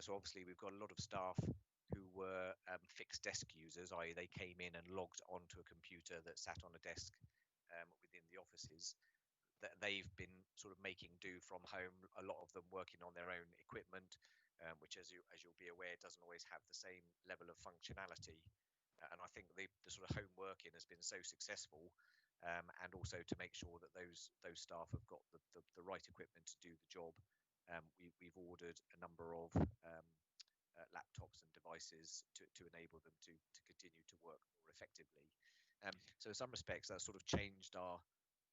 So obviously we've got a lot of staff who were fixed desk users, i.e. they came in and logged onto a computer that sat on a desk within the offices. That they've been sort of making do from home, a lot of them working on their own equipment, which as you'll be aware doesn't always have the same level of functionality. And I think the sort of home working has been so successful, and also to make sure that those staff have got the right equipment to do the job. We've ordered a number of laptops and devices to enable them to continue to work more effectively. So in some respects, that sort of changed our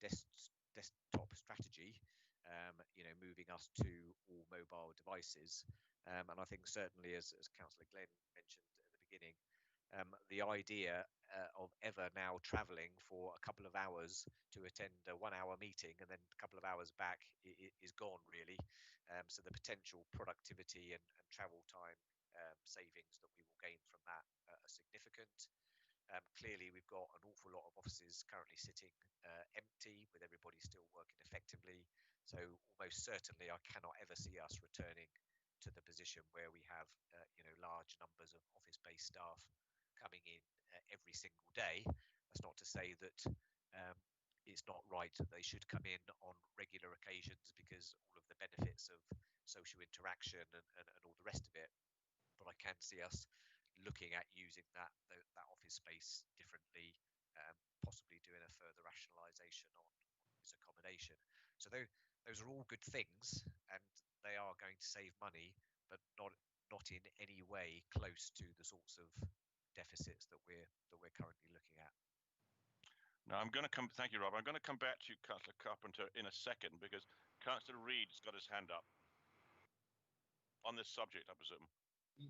desktop strategy, moving us to all mobile devices. And I think certainly, as Councillor Glenn mentioned at the beginning, the idea of ever now travelling for a couple of hours to attend a 1 hour meeting and then a couple of hours back is gone, really. So the potential productivity and travel time savings that we will gain from that are significant. Clearly, we've got an awful lot of offices currently sitting empty, with everybody still working effectively. So almost certainly, I cannot ever see us returning to the position where we have, large numbers of office-based staff coming in every single day. That's not to say that it's not right that they should come in on regular occasions, because all of the benefits of social interaction and all the rest of it. But I can see us looking at using that office space differently, possibly doing a further rationalisation on its accommodation. So those are all good things, and they are going to save money, but not in any way close to the sorts of deficits that we're currently looking at. Now I'm going to come. Thank you, Rob. I'm going to come back to you, Councillor Carpenter, in a second, because Councillor Reid's got his hand up on this subject, I presume.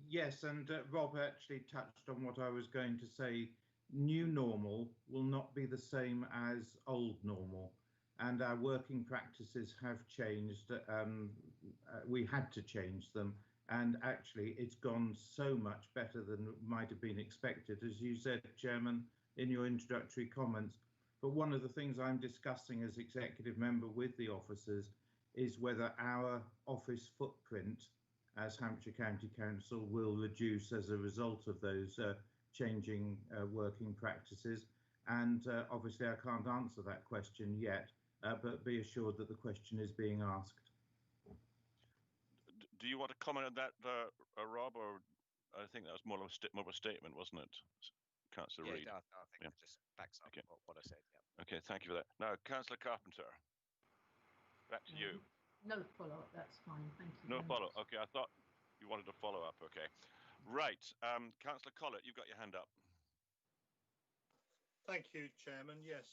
Yes, and Rob actually touched on what I was going to say. New normal will not be the same as old normal, and our working practices have changed. We had to change them, and actually it's gone so much better than might have been expected, as you said, Chairman, in your introductory comments. But one of the things I'm discussing as executive member with the officers is whether our office footprint as Hampshire County Council will reduce as a result of those changing working practices. And obviously I can't answer that question yet, but be assured that the question is being asked. Do you want to comment on that, Rob, or I think that was more of a statement, wasn't it, Councillor Reid? Yeah, I think it just backs up what I said. Yeah. Okay, thank you for that. Now, Councillor Carpenter, back to you. No follow-up, that's fine, thank you. No follow-up, okay, I thought you wanted a follow-up, okay. Right, Councillor Collett, you've got your hand up. Thank you, Chairman. Yes,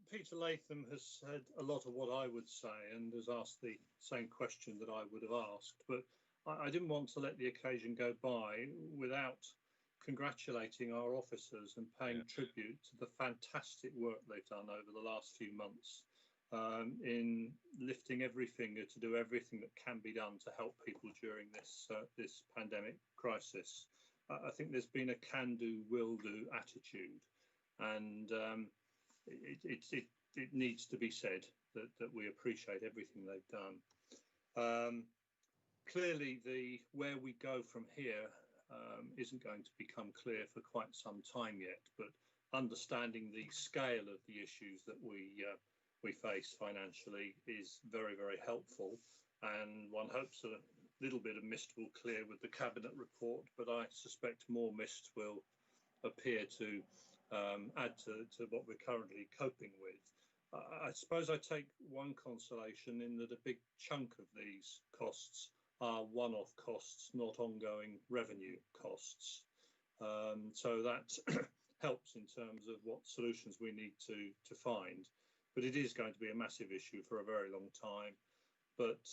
Peter Latham has said a lot of what I would say and has asked the same question that I would have asked, but I didn't want to let the occasion go by without congratulating our officers and paying tribute to the fantastic work they've done over the last few months. In lifting every finger to do everything that can be done to help people during this pandemic crisis. I think there's been a can-do, will-do attitude, and it needs to be said that we appreciate everything they've done. Clearly, where we go from here isn't going to become clear for quite some time yet, but understanding the scale of the issues that we face financially is very, very helpful, and one hopes that little bit of mist will clear with the Cabinet report, but I suspect more mist will appear to add to what we're currently coping with. I suppose I take one consolation in that a big chunk of these costs are one-off costs, not ongoing revenue costs. So that helps in terms of what solutions we need to find. But it is going to be a massive issue for a very long time. But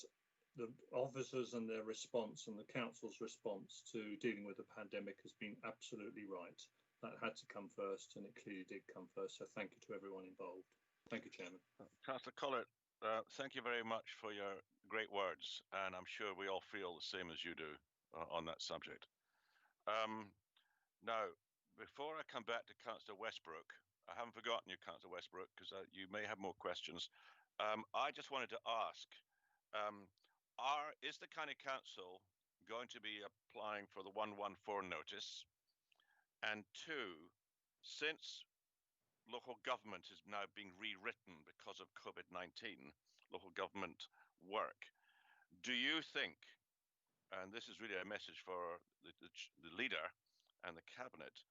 the officers and their response and the council's response to dealing with the pandemic has been absolutely right. That had to come first, and it clearly did come first. So thank you to everyone involved. Thank you, Chairman. Councillor Collett, thank you very much for your great words, and I'm sure we all feel the same as you do on that subject. Now, before I come back to Councillor Westbrook, I haven't forgotten you, Councillor Westbrook, because you may have more questions. I just wanted to ask, is the County Council going to be applying for the 114 notice? And two, since local government is now being rewritten because of COVID-19, local government work, do you think, and this is really a message for the leader and the Cabinet,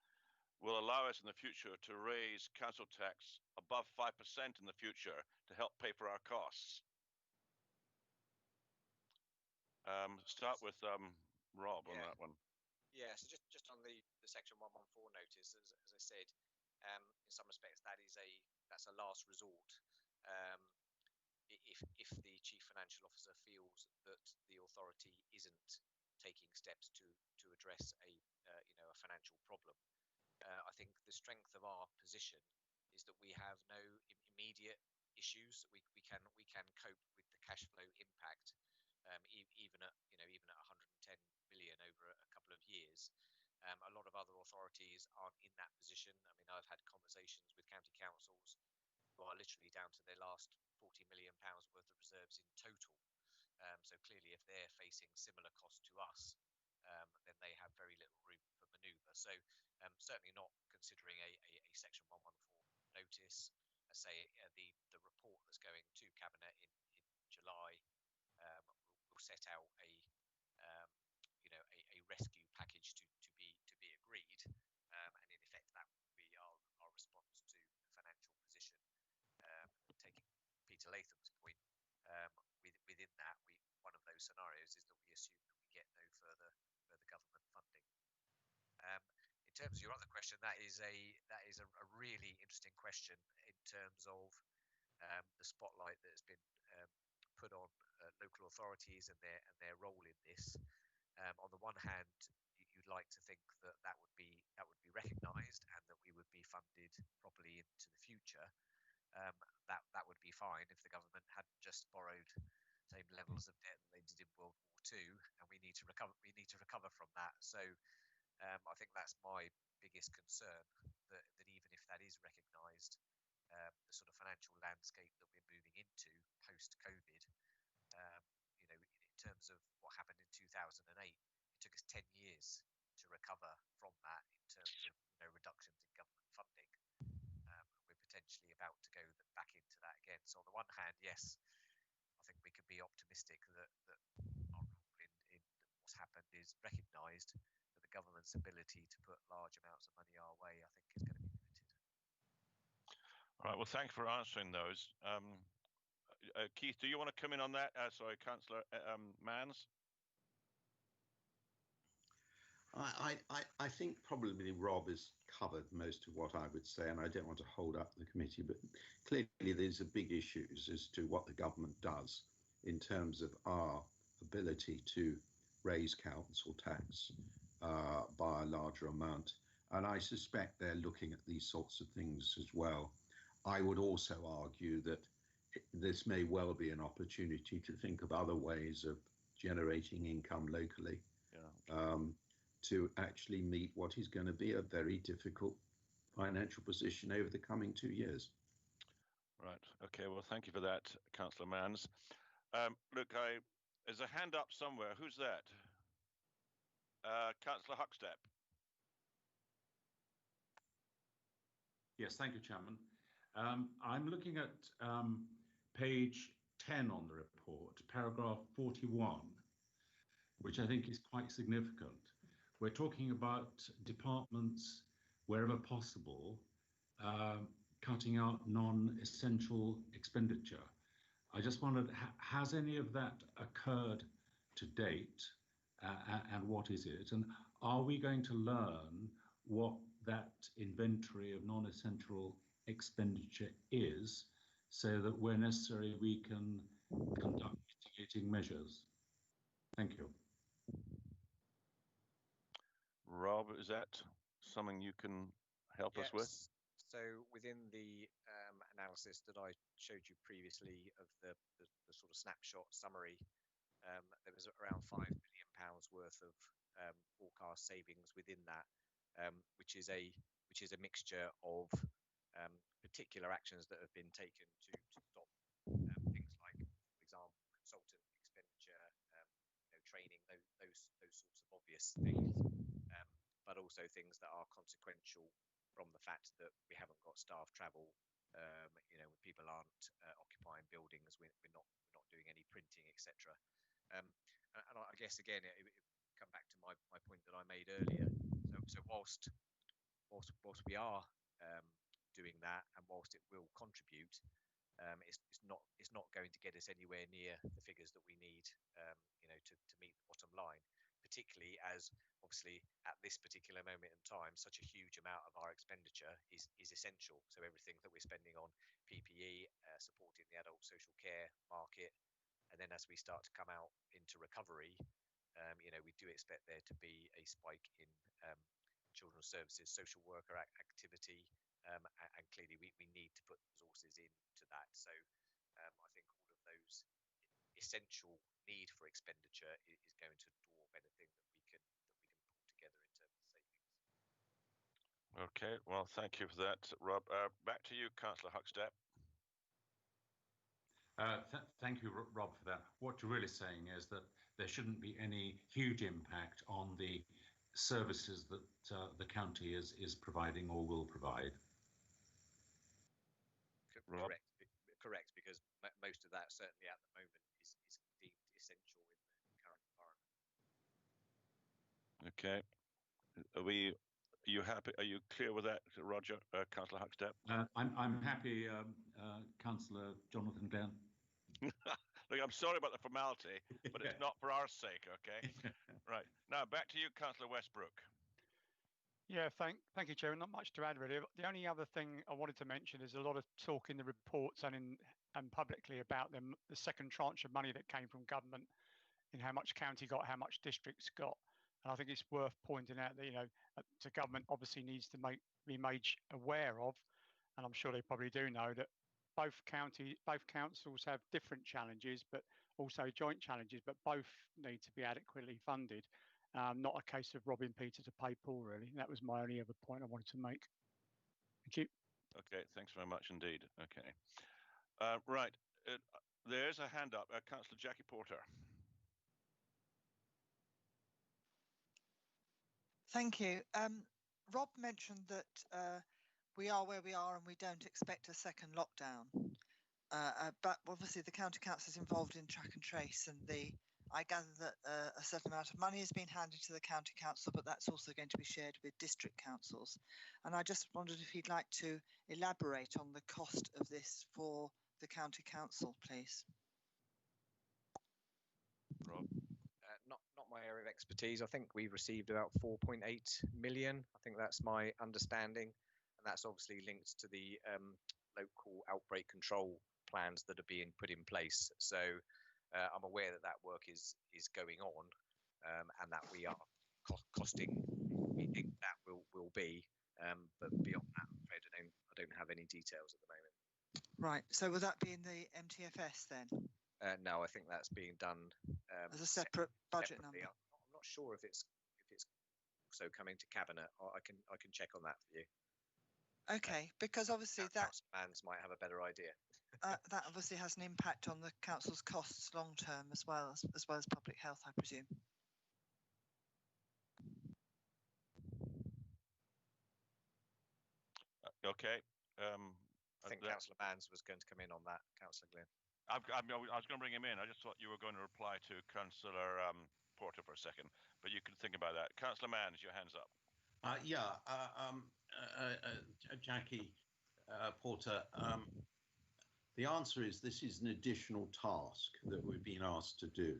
will allow us in the future to raise council tax above 5% in the future to help pay for our costs? Start with Rob on that one. Yeah, so just on the Section 114 notice, as I said, in some respects that's a last resort. If the Chief Financial Officer feels that the authority isn't taking steps to address a financial problem, I think the strength of our position is that we have no immediate issues. We can cope with the cash flow impact, even at 110 million over a couple of years. A lot of other authorities aren't in that position. I mean, I've had conversations with county councils who are literally down to their last £40 million worth of reserves in total. So clearly, if they're facing similar costs to us, then they have very little room for manoeuvre. So certainly not considering a Section 114 notice. I say the report that's going to Cabinet in July will set out a rescue package to be agreed, and in effect that will be our response to the financial position. Taking Peter Latham's point, within that, one of those scenarios is that we assume that we get no further government funding. In terms of your other question, that is a really interesting question in terms of the spotlight that has been put on local authorities and their role in this. On the one hand, you'd like to think that would be recognised and that we would be funded properly into the future. That would be fine if the government hadn't just borrowed same levels of debt that they did in World War II, and we need to recover from that. So I think that's my biggest concern, that even if that is recognised, the sort of financial landscape that we're moving into post-COVID, in terms of what happened in 2008, it took us 10 years to recover from that in terms of reductions in government funding. We're potentially about to go back into that again. So on the one hand, yes, I think we could be optimistic that our role in what's happened is recognised, but the government's ability to put large amounts of money our way, I think, is going to be limited. All right, well, thanks for answering those. Keith, do you want to come in on that? Sorry, Councillor Manns. I think probably Rob has covered most of what I would say, and I don't want to hold up the committee, but clearly there's a big issues as to what the government does in terms of our ability to raise council tax by a larger amount. And I suspect they're looking at these sorts of things as well. I would also argue that this may well be an opportunity to think of other ways of generating income locally. Yeah. To actually meet what is going to be a very difficult financial position over the coming 2 years. Right. Okay. Well, thank you for that, Councillor Manns. Look, there's a hand up somewhere. Who's that? Councillor Huckstep. Yes, thank you, Chairman. I'm looking at page 10 on the report, paragraph 41. which I think is quite significant. We're talking about departments, wherever possible, cutting out non-essential expenditure. I just wondered, has any of that occurred to date, and what is it? And are we going to learn what that inventory of non-essential expenditure is, so that where necessary we can conduct mitigating measures? Thank you. Rob, is that something you can help us with? So within the analysis that I showed you previously of the sort of snapshot summary, there was around £5 million worth of forecast savings within that, which is a mixture of particular actions that have been taken to stop things like, for example, consultant expenditure, training, those sorts of obvious things, but also things that are consequential from the fact that we haven't got staff travel. When people aren't occupying buildings, we're not doing any printing, etc. And I guess again, it come back to my point that I made earlier. So whilst we are doing that, and whilst it will contribute, it's not going to get us anywhere near the figures that we need, to meet the bottom line. Particularly as obviously at this particular moment in time, such a huge amount of our expenditure is essential. So everything that we're spending on PPE, supporting the adult social care market, and then as we start to come out into recovery, we do expect there to be a spike in children's services, social worker activity, and clearly we need to put resources into that. So I think all of those essential need for expenditure is going to dwarf anything that we can pull together in terms of savings. Okay, well, thank you for that, Rob. Back to you, Councillor Huckstep. Thank you, Rob, for that. What you're really saying is that there shouldn't be any huge impact on the services that the county is providing or will provide. Correct, because most of that, certainly at the moment, is deemed essential in the current environment. Okay. Are you happy? Are you clear with that, Roger? Councillor Huckstep? I'm happy, Councillor Jonathan Glenn. Look, I'm sorry about the formality, but it's not for our sake, okay? Right. Now, back to you, Councillor Westbrook. Yeah, thank you, Chairman. Not much to add, really. The only other thing I wanted to mention is a lot of talk in the reports and publicly about the second tranche of money that came from government, in how much county got, how much districts got. And I think it's worth pointing out that, the government obviously needs to be made aware of, and I'm sure they probably do know, that both councils have different challenges, but also joint challenges, but both need to be adequately funded. Not a case of robbing Peter to pay Paul, really. That was my only other point I wanted to make. Thank you. Okay, thanks very much indeed. Okay. Right. There's a hand up. Councillor Jackie Porter. Thank you. Rob mentioned that we are where we are and we don't expect a second lockdown. But obviously the county council is involved in track and trace, and I gather that a certain amount of money has been handed to the county council, but that's also going to be shared with district councils. And I just wondered if you'd like to elaborate on the cost of this for the county council, please. Rob? Not my area of expertise. I think we've received about 4.8 million. I think that's my understanding, and that's obviously linked to the local outbreak control plans that are being put in place. So I'm aware that work is going on, and that we are costing. We think that will be, but beyond that, I'm afraid I don't have any details at the moment. Right. So will that be in the MTFS then? No, I think that's being done as a separate budget separately. number. I'm not sure if it's also coming to cabinet. I can check on that for you. Okay, because obviously that Councillor might have a better idea. that obviously has an impact on the council's costs long term, as well as public health, I presume. Okay. I think Councillor Manns was going to come in on that, Councillor Glynn. I was going to bring him in. I just thought you were going to reply to Councillor Porter for a second, but you can think about that. Councillor Manns, your hand's up. Jackie Porter, the answer is this is an additional task that we've been asked to do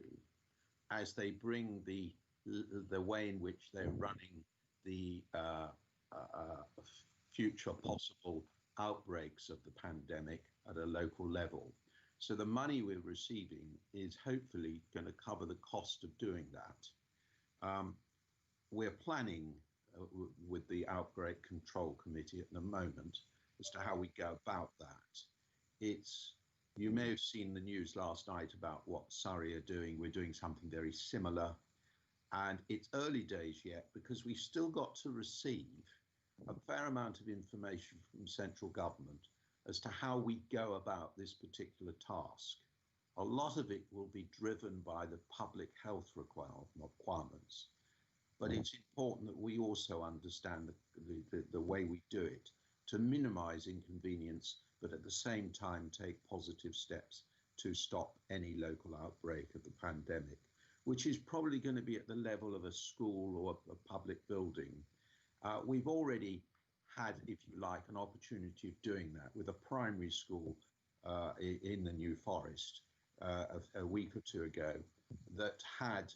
as they bring the way in which they're running the future possible outbreaks of the pandemic at a local level. So the money we're receiving is hopefully going to cover the cost of doing that. We're planning with the Outbreak Control Committee at the moment as to how we go about that. You may have seen the news last night about what Surrey are doing. We're doing something very similar. And it's early days yet because we've still got to receive a fair amount of information from central government as to how we go about this particular task. A lot of it will be driven by the public health requirements, but it's important that we also understand the way we do it to minimize inconvenience, but at the same time take positive steps to stop any local outbreak of the pandemic, which is probably going to be at the level of a school or a public building. We've already had, if you like, an opportunity of doing that with a primary school in the New Forest a week or two ago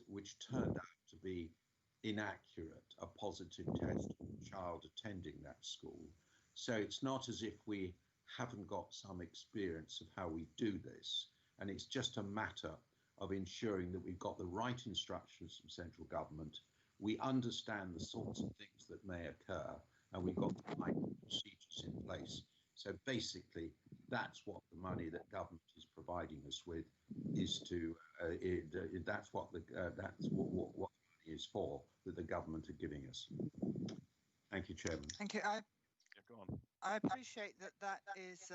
which turned out to be inaccurate, a positive test of a child attending that school. So it's not as if we haven't got some experience of how we do this, and it's just a matter of ensuring that we've got the right instructions from central government, we understand the sorts of things that may occur, and we've got the right procedures in place. So basically, that's what the money that government is providing us with is to. That's what the money is for, that the government are giving us. Thank you, Chairman. Thank you. Go on. I appreciate that is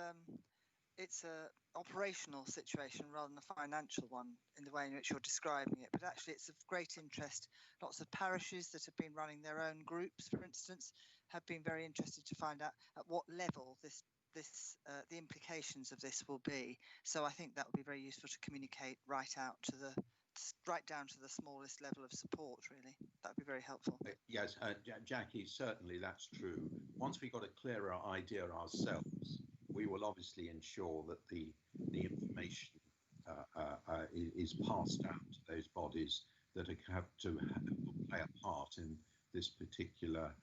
it's a operational situation rather than a financial one in the way in which you're describing it, but actually it's of great interest. Lots of parishes that have been running their own groups, for instance, have been very interested to find out at what level the implications of this will be. So I think that will be very useful to communicate right down to the smallest level of support, really. That would be very helpful. Yes, Jackie, certainly that's true. Once we've got a clearer idea ourselves, we will obviously ensure that the information is passed out to those bodies that have to play a part in this particular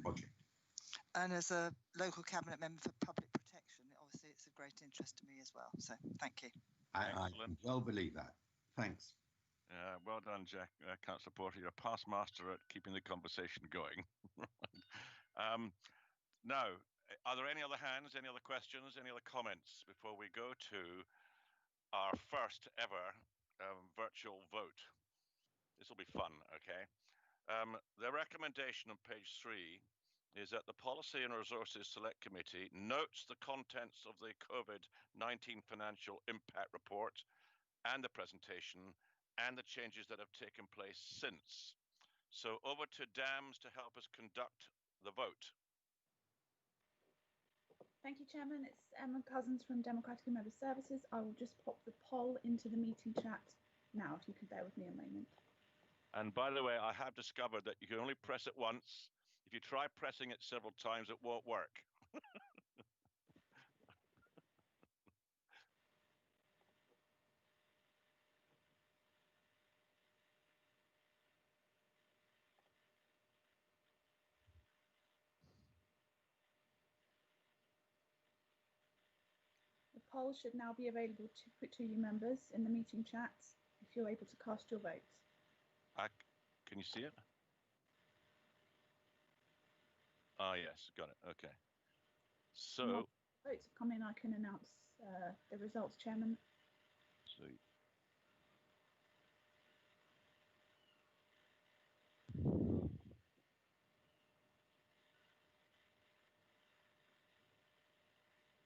project. And as a local cabinet member for public protection, obviously it's of great interest to me as well. So thank you. I well believe that. Thanks. Well done, Jack. Councillor Porter, you're a past master at keeping the conversation going. Now, are there any other hands, any other questions, any other comments before we go to our first ever virtual vote? This will be fun, okay? The recommendation on page 3 is that the Policy and Resources Select Committee notes the contents of the COVID-19 financial impact report and the presentation and the changes that have taken place since. So over to Dams to help us conduct the vote. Thank you, Chairman. It's Emma Cousins from Democratic and Member Services. I will just pop the poll into the meeting chat now, if you could bear with me a moment. And by the way, I have discovered that you can only press it once. If you try pressing it several times, it won't work. The poll should now be available to put to you members in the meeting chat if you're able to cast your votes. Can you see it? Ah, yes, got it. Okay. So votes have come in. I can announce the results, Chairman. Sweet.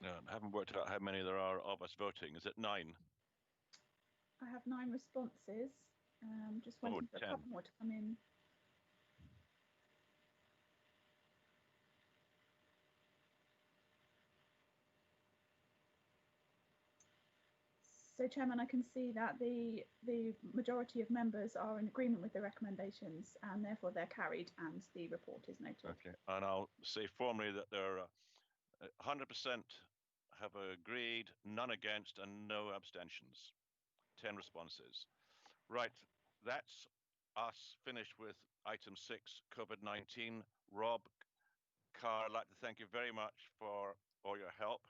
No, I haven't worked out how many there are of us voting. Is it 9? I have 9 responses. Just waiting for a couple more to come in. So Chairman, I can see that the majority of members are in agreement with the recommendations, and therefore they're carried, and the report is noted. Okay, and I'll say formally that there are 100% have agreed, none against, and no abstentions. 10 responses. Right, that's us finished with item 6, COVID-19. Rob, Carr, I'd like to thank you very much for all your help.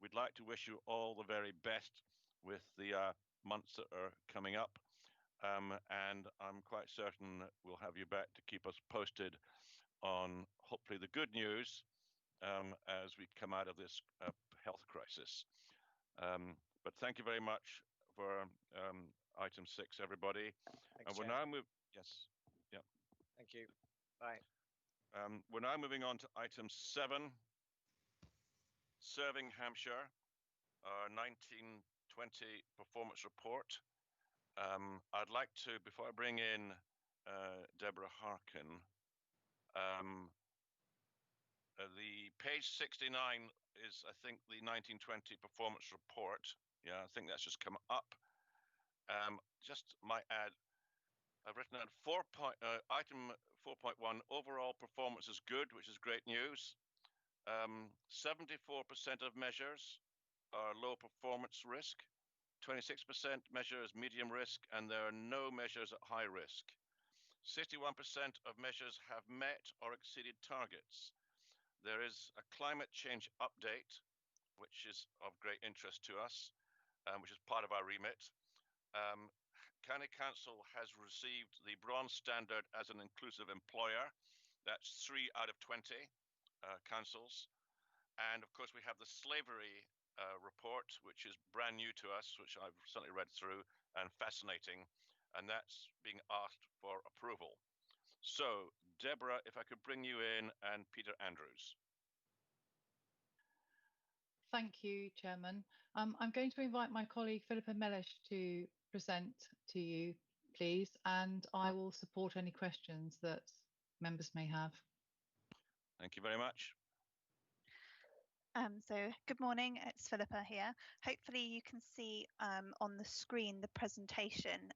We'd like to wish you all the very best with the months that are coming up. And I'm quite certain that we'll have you back to keep us posted on hopefully the good news as we come out of this health crisis. But thank you very much for item 6, everybody. Thanks, and we're now yes, yeah. Thank you. Bye. We're now moving on to item 7, Serving Hampshire, our 1920 performance report. I'd like to, before I bring in Deborah Harkin, the page 69 is, I think, the 1920 performance report. Yeah, I think that's just come up. Just might add, I've written down item 4.1, overall performance is good, which is great news. 74% of measures are low performance risk, 26% measures medium risk, and there are no measures at high risk. 61% of measures have met or exceeded targets. There is a climate change update, which is of great interest to us, which is part of our remit. County Council has received the bronze standard as an inclusive employer. That's 3 out of 20 councils. And of course, we have the slavery report, which is brand new to us, which I've certainly read through and fascinating. And that's being asked for approval. So, Deborah, if I could bring you in, and Peter Andrews. Thank you, Chairman. I'm going to invite my colleague Philippa Mellish to present to you, please, and I will support any questions that members may have. Thank you very much. So good morning, it's Philippa here. Hopefully you can see on the screen the presentation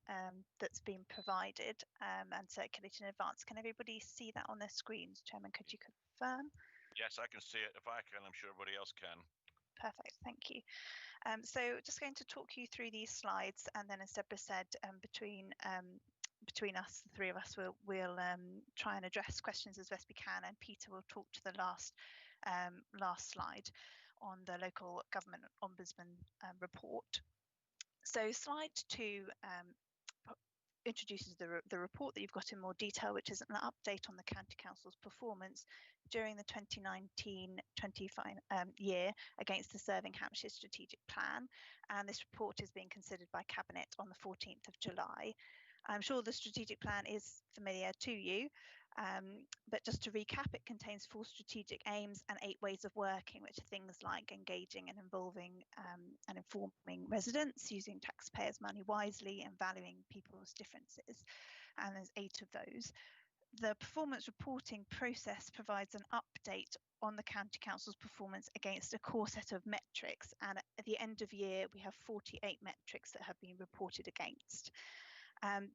that's been provided and circulated in advance. Can everybody see that on their screens? Chairman, could you confirm? Yes, I can see it. If I can, I'm sure everybody else can. Perfect, thank you. So just going to talk you through these slides, and then as Deborah said, between us, the three of us, we'll try and address questions as best we can, and Peter will talk to the last slide on the local government ombudsman report. So slide 2 introduces the report that you've got in more detail, which is an update on the County Council's performance during the 2019-20 year against the Serving Hampshire Strategic Plan. And this report is being considered by Cabinet on the 14th of July. I'm sure the strategic plan is familiar to you, but just to recap, it contains 4 strategic aims and 8 ways of working, which are things like engaging and involving and informing residents, using taxpayers' money wisely, and valuing people's differences. And there's 8 of those. The performance reporting process provides an update on the County Council's performance against a core set of metrics, and at the end of year we have 48 metrics that have been reported against.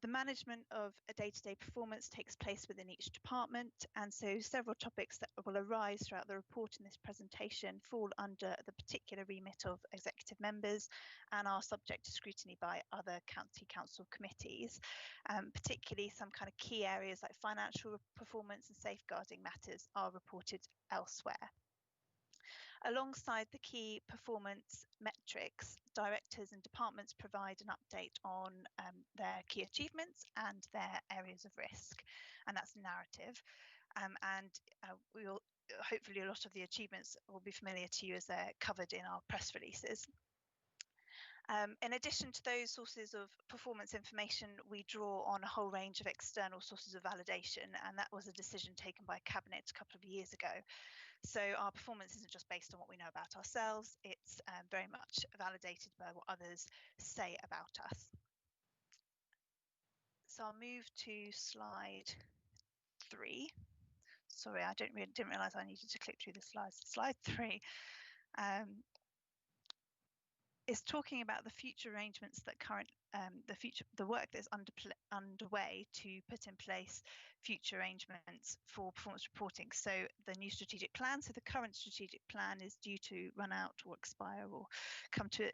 The management of a day-to-day performance takes place within each department, and so several topics that will arise throughout the report in this presentation fall under the particular remit of executive members and are subject to scrutiny by other county council committees. Particularly some kind of key areas like financial performance and safeguarding matters are reported elsewhere. Alongside the key performance metrics, directors and departments provide an update on their key achievements and their areas of risk, and that's narrative. Hopefully a lot of the achievements will be familiar to you as they're covered in our press releases. In addition to those sources of performance information, we draw on a whole range of external sources of validation, and that was a decision taken by Cabinet a couple of years ago. So our performance isn't just based on what we know about ourselves, it's very much validated by what others say about us. So I'll move to slide 3. Sorry, I didn't realise I needed to click through the slides. Slide 3. is talking about the future arrangements that the work that's underway to put in place future arrangements for performance reporting. So the new strategic plan, so the current strategic plan is due to run out or expire or come to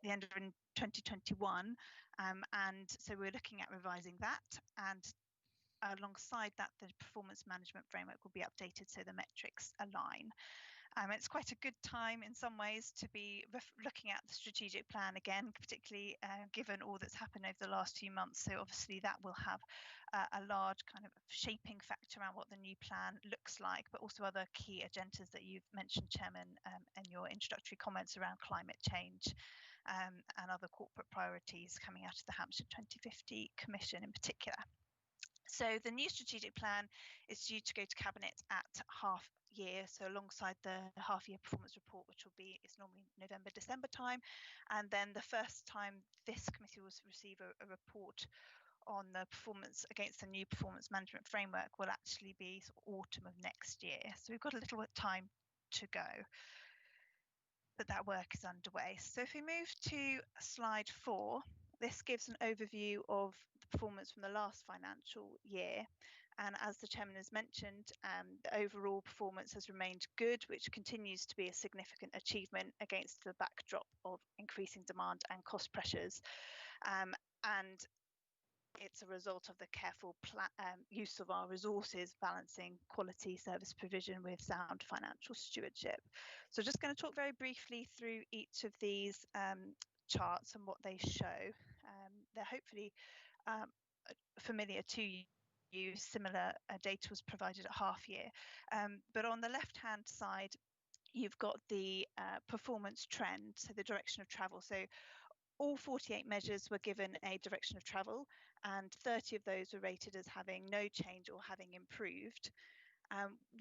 the end of 2021, and so we're looking at revising that, and alongside that the performance management framework will be updated so the metrics align. It's quite a good time in some ways to be looking at the strategic plan again, particularly given all that's happened over the last few months. So obviously that will have a large kind of shaping factor around what the new plan looks like, but also other key agendas that you've mentioned, Chairman, in your introductory comments around climate change and other corporate priorities coming out of the Hampshire 2050 Commission in particular. So the new strategic plan is due to go to Cabinet at half year, so alongside the half year performance report, which will be, it's normally November, December time. And then the first time this committee will receive a report on the performance against the new performance management framework will actually be sort of autumn of next year. So we've got a little time to go, but that work is underway. So if we move to slide 4, this gives an overview of the performance from the last financial year. And as the Chairman has mentioned, the overall performance has remained good, which continues to be a significant achievement against the backdrop of increasing demand and cost pressures. And it's a result of the careful use of our resources, balancing quality service provision with sound financial stewardship. So just going to talk very briefly through each of these charts and what they show. They're hopefully familiar to you. Similar data was provided at half year, but on the left hand side you've got the performance trend, so the direction of travel. So all 48 measures were given a direction of travel, and 30 of those were rated as having no change or having improved.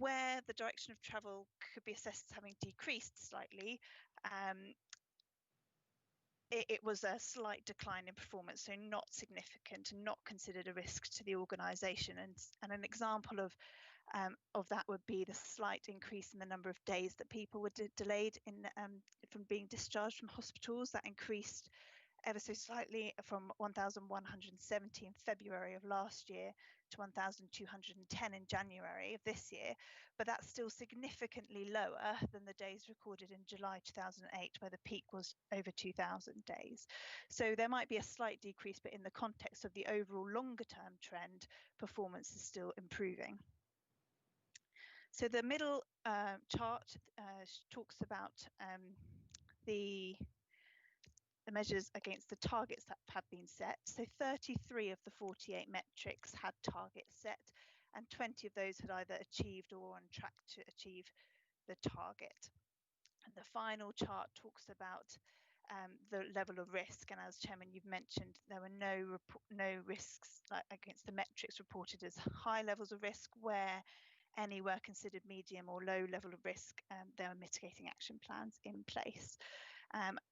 Where the direction of travel could be assessed as having decreased slightly, it was a slight decline in performance, so not significant and not considered a risk to the organisation. And an example of that would be the slight increase in the number of days that people were delayed from being discharged from hospitals. That increased ever so slightly from 1,170 in February of last year to 1,210 in January of this year, but that's still significantly lower than the days recorded in July 2008, where the peak was over 2,000 days. So there might be a slight decrease, but in the context of the overall longer term trend, performance is still improving. So the middle chart talks about the measures against the targets that had been set. So 33 of the 48 metrics had targets set, and 20 of those had either achieved or on track to achieve the target. And the final chart talks about the level of risk, and as Chairman you've mentioned, there were no risks against the metrics reported as high levels of risk. Where any were considered medium or low level of risk, there were mitigating action plans in place.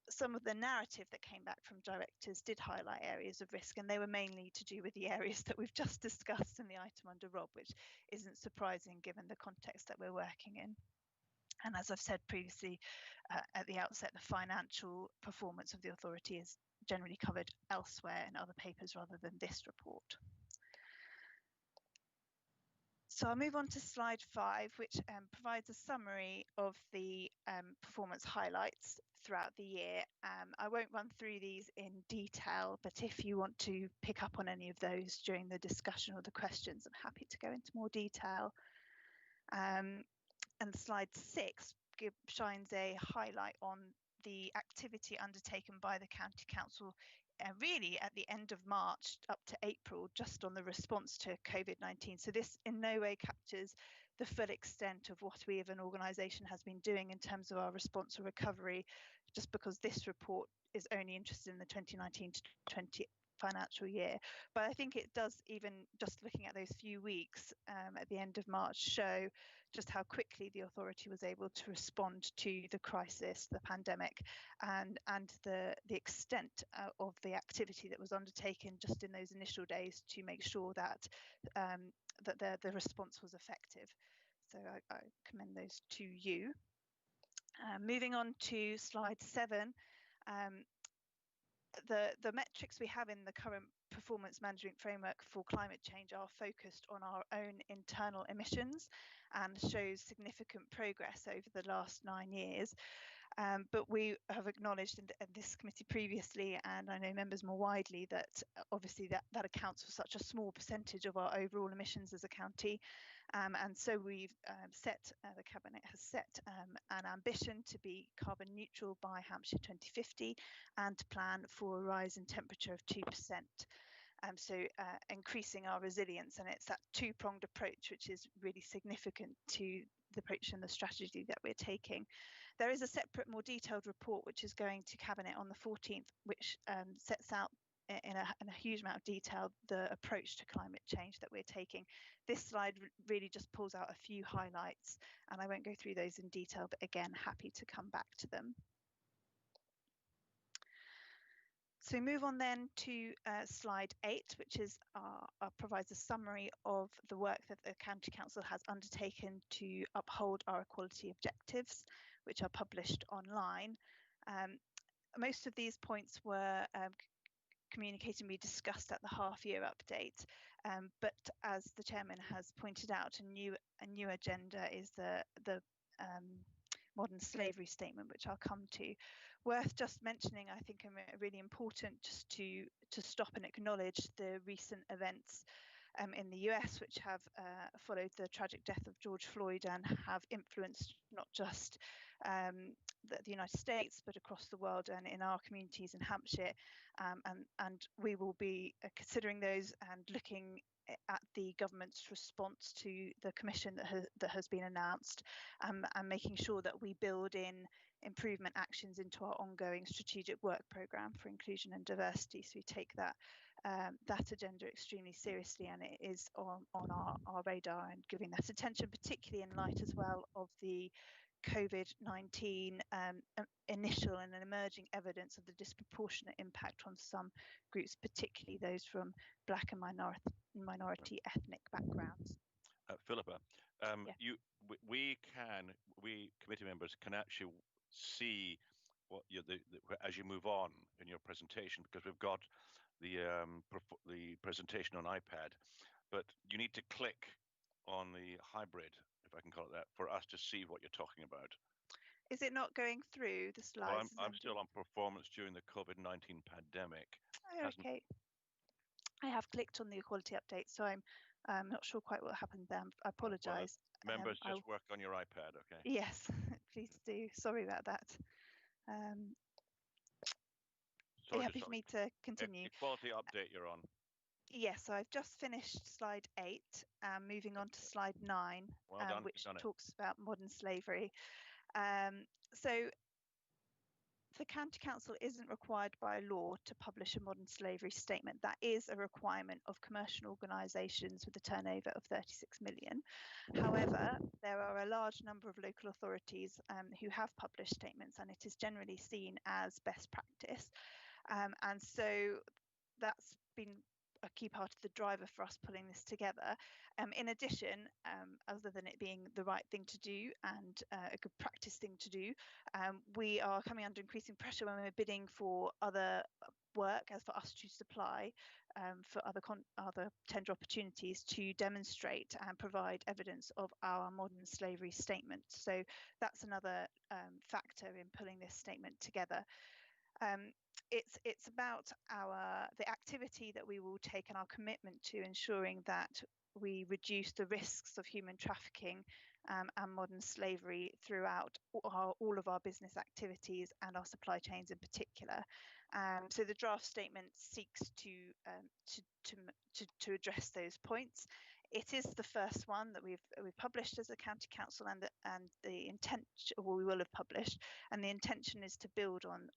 Some of the narrative that came back from directors did highlight areas of risk, and they were mainly to do with the areas that we've just discussed in the item under Rob, which isn't surprising given the context that we're working in. And as I've said previously at the outset, the financial performance of the authority is generally covered elsewhere in other papers rather than this report. So I'll move on to slide 5, which provides a summary of the performance highlights throughout the year. I won't run through these in detail, but if you want to pick up on any of those during the discussion or the questions, I'm happy to go into more detail. And slide 6 shines a highlight on the activity undertaken by the County Council really at the end of March up to April, just on the response to COVID-19. So this in no way captures the full extent of what we as an organisation has been doing in terms of our response or recovery, just because this report is only interested in the 2019 to 20 financial year. But I think it does, even just looking at those few weeks at the end of March, show just how quickly the authority was able to respond to the crisis, the pandemic, and the extent of the activity that was undertaken just in those initial days to make sure that that the response was effective. So I commend those to you. Moving on to slide 7. the metrics we have in the current performance management framework for climate change are focused on our own internal emissions and shows significant progress over the last 9 years. But we have acknowledged in this committee previously, and I know members more widely, that obviously that accounts for such a small percentage of our overall emissions as a county. And so we've the Cabinet has set an ambition to be carbon neutral by Hampshire 2050 and to plan for a rise in temperature of 2%. So increasing our resilience, and it's that two-pronged approach which is really significant to the approach and the strategy that we're taking. There is a separate, more detailed report which is going to Cabinet on the 14th, which sets out in a huge amount of detail the approach to climate change that we're taking. This slide really just pulls out a few highlights, and I won't go through those in detail, but again, happy to come back to them. So we move on then to slide 8, which is provides a summary of the work that the County Council has undertaken to uphold our equality objectives, which are published online. Most of these points were communicated and we discussed at the half-year update, but as the Chairman has pointed out, a new agenda is the modern slavery statement, which I'll come to. Worth just mentioning, I think, really important just to stop and acknowledge the recent events in the US, which have followed the tragic death of George Floyd and have influenced not just the United States, but across the world and in our communities in Hampshire. And we will be considering those and looking at the government's response to the commission that has been announced, and making sure that we build in improvement actions into our ongoing strategic work programme for inclusion and diversity. So we take that agenda extremely seriously, and it is on our radar and giving that attention, particularly in light as well of the COVID-19 initial and emerging evidence of the disproportionate impact on some groups, particularly those from Black and minority ethnic backgrounds. Philippa, we committee members can actually see what as you move on in your presentation, because we've got the presentation on iPad, but you need to click on the hybrid, if I can call it that, for us to see what you're talking about. Is it not going through the slides? Well, I'm still on performance during the COVID-19 pandemic. Oh, okay. I have clicked on the equality update, so I'm not sure quite what happened there. I apologise. Well, members, just work on your iPad, okay? Yes, please do. Sorry about that. Are you happy for me to continue? Equality update you're on. Yes, so I've just finished slide 8, moving on to slide 9, which talks about modern slavery. So the County Council isn't required by law to publish a modern slavery statement. That is a requirement of commercial organisations with a turnover of 36 million. However, there are a large number of local authorities who have published statements, and it is generally seen as best practice. And so that's been a key part of the driver for us pulling this together. In addition, other than it being the right thing to do and a good practice thing to do, we are coming under increasing pressure when we're bidding for other work as for us to supply for other tender opportunities to demonstrate and provide evidence of our modern slavery statement. So that's another factor in pulling this statement together. It's about the activity that we will take and our commitment to ensuring that we reduce the risks of human trafficking and modern slavery throughout all of our business activities and our supply chains in particular. So the draft statement seeks to address those points. It is the first one that we've published as a county council, and the intention, well, we will have published, and the intention is to build on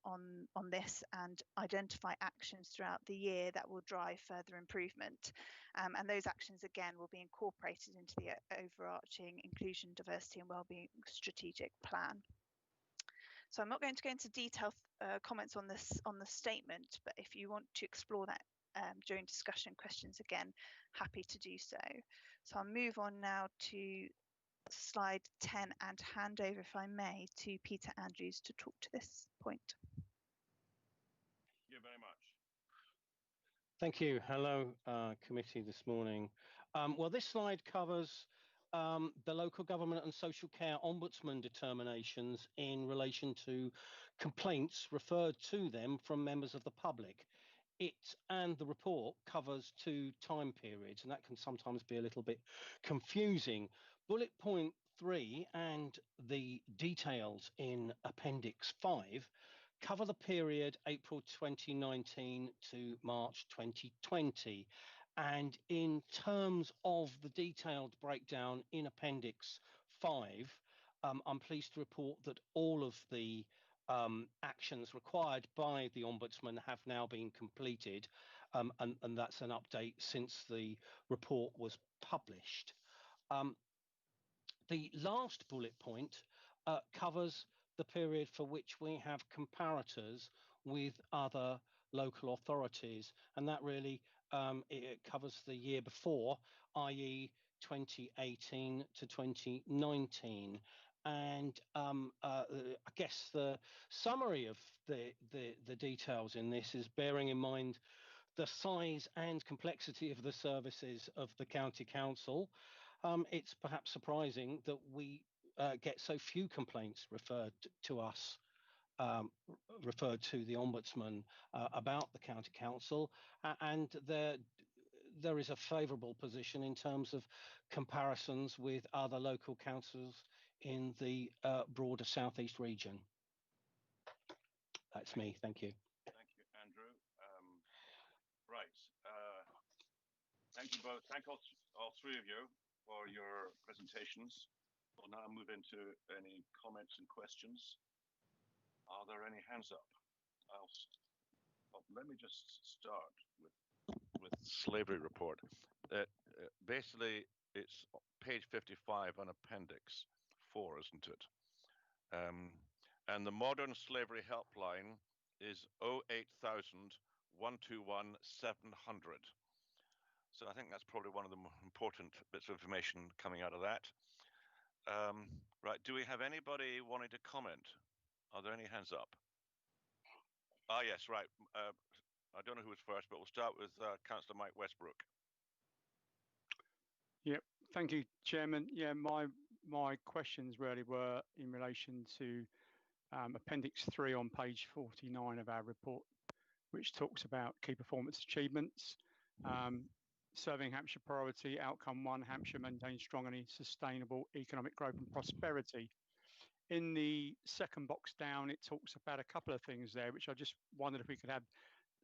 this and identify actions throughout the year that will drive further improvement. And those actions again will be incorporated into the overarching inclusion, diversity and wellbeing strategic plan. So I'm not going to go into detailed comments on the statement, but if you want to explore that during discussion questions, again, happy to do so. So I'll move on now to slide 10 and hand over, if I may, to Peter Andrews to talk to this point. Thank you. Hello, committee this morning. Well, this slide covers the local government and social care ombudsman determinations in relation to complaints referred to them from members of the public. It and the report covers 2 time periods, and that can sometimes be a little bit confusing. Bullet point 3 and the details in Appendix 5 cover the period April 2019 to March 2020. And in terms of the detailed breakdown in Appendix 5, I'm pleased to report that all of the actions required by the Ombudsman have now been completed, and that's an update since the report was published. The last bullet point covers the period for which we have comparators with other local authorities, and that really it covers the year before, i.e. 2018 to 2019. And I guess the summary of the details in this is bearing in mind the size and complexity of the services of the county council. It's perhaps surprising that we get so few complaints referred to us, referred to the Ombudsman about the county council, and there is a favourable position in terms of comparisons with other local councils in the broader southeast region. That's me. Thank you. Thank you, Andrew. Right. Thank you both. Thank all 3 of you for your presentations. We'll now move into any comments and questions. Are there any hands up? Let me just start with slavery report. Basically, it's page 55 on Appendix 4, isn't it? And the modern slavery helpline is 08000 121 700. So I think that's probably one of the more important bits of information coming out of that. Right, do we have anybody wanting to comment? Are there any hands up? Ah, yes, right. I don't know who was first, but we'll start with Councillor Mike Westbrook. Yep, thank you, Chairman. Yeah, my questions really were in relation to Appendix 3 on page 49 of our report, which talks about key performance achievements. Serving Hampshire priority, outcome 1, Hampshire maintains strong and sustainable economic growth and prosperity. In the second box down, it talks about a couple of things there, which I just wondered if we could have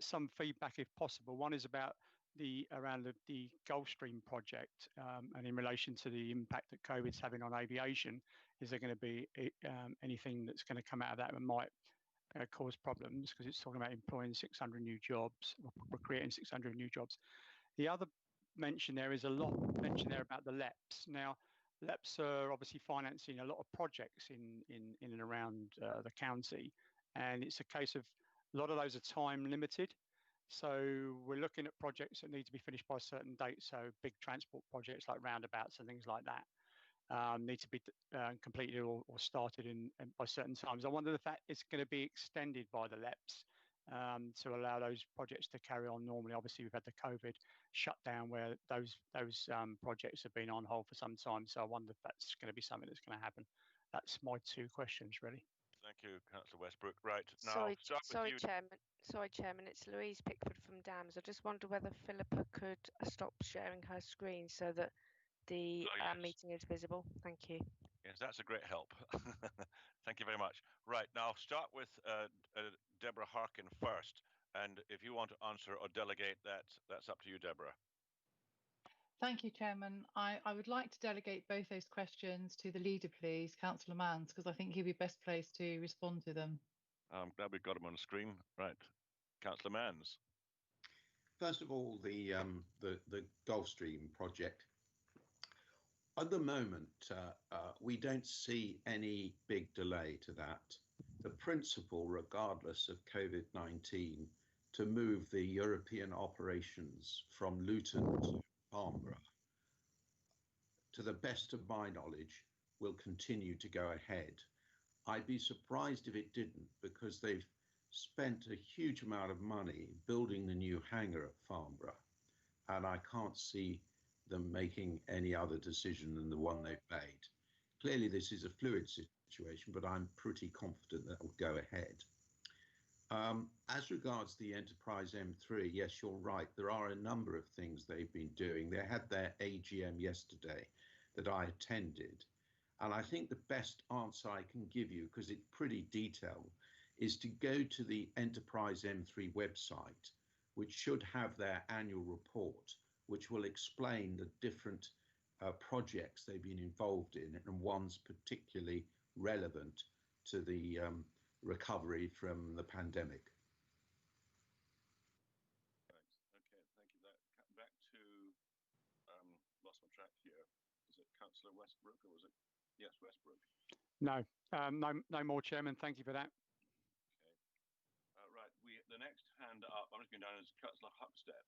some feedback if possible. One is about around the Gulfstream project, and in relation to the impact that COVID's having on aviation. Is there going to be anything that's going to come out of that might cause problems, because it's talking about employing 600 new jobs, or creating 600 new jobs. The other mention there is a lot mentioned there about the LEPs. Now, LEPs are obviously financing a lot of projects in and around the county, and it's a case of a lot of those are time limited. So we're looking at projects that need to be finished by a certain date. So big transport projects like roundabouts and things like that need to be completed or started by certain times. I wonder if that is going to be extended by the LEPs to allow those projects to carry on normally. Obviously, we've had the COVID shutdown where those projects have been on hold for some time. So I wonder if that's going to be something that's going to happen. That's my 2 questions, really. Thank you, Councillor Westbrook. Right, now sorry, Chairman. It's Louise Pickford from DAMS. I just wonder whether Philippa could stop sharing her screen so that the meeting is visible. Thank you. Yes, that's a great help. Thank you very much. Right, now I'll start with Deborah Harkin first. And if you want to answer or delegate, that's up to you, Deborah. Thank you, Chairman. I would like to delegate both those questions to the leader, please, Councillor Manns, because I think he'll be best placed to respond to them. I'm glad we've got him on the screen. Right, Councillor Manns. First of all, the Gulfstream project. At the moment, we don't see any big delay to that. The principle, regardless of COVID-19, to move the European operations from Luton to Farnborough, to the best of my knowledge, will continue to go ahead. I'd be surprised if it didn't, because they've spent a huge amount of money building the new hangar at Farnborough, and I can't see them making any other decision than the one they've made. Clearly, this is a fluid situation, but I'm pretty confident that will go ahead. As regards the Enterprise M3, yes, you're right. There are a number of things they've been doing. They had their AGM yesterday that I attended. And I think the best answer I can give you, because it's pretty detailed, is to go to the Enterprise M3 website, which should have their annual report, which will explain the different projects they've been involved in and ones particularly relevant to the recovery from the pandemic. Thanks. Okay, thank you. Back to, lost my track here. Is it Councillor Westbrook or was it? Yes, Westbrook. No, no more, Chairman. Thank you for that. Okay. Right, the next hand up, I'm just going down, is Councillor Huckstep.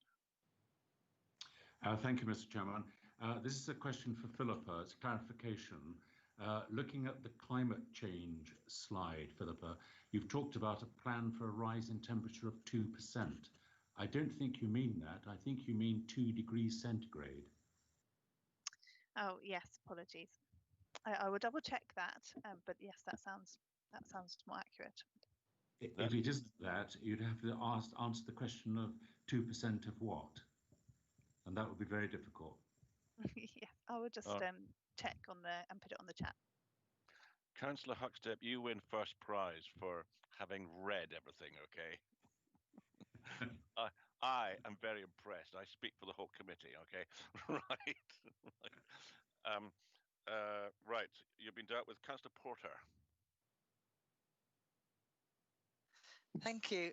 Thank you, Mr. Chairman. This is a question for Philippa. It's clarification. Looking at the climate change slide, Philippa, you've talked about a plan for a rise in temperature of 2%. I don't think you mean that. I think you mean 2 degrees centigrade. Oh, yes, apologies. I will double check that, but yes, that sounds more accurate. If it isn't that, you'd have to answer the question of 2% of what? And that would be very difficult. Yeah, I will just check on and put it on the chat. Councillor Huckstep, you win first prize for having read everything, okay? I am very impressed. I speak for the whole committee, okay? Right, you've been dealt with. Councillor Porter. Thank you.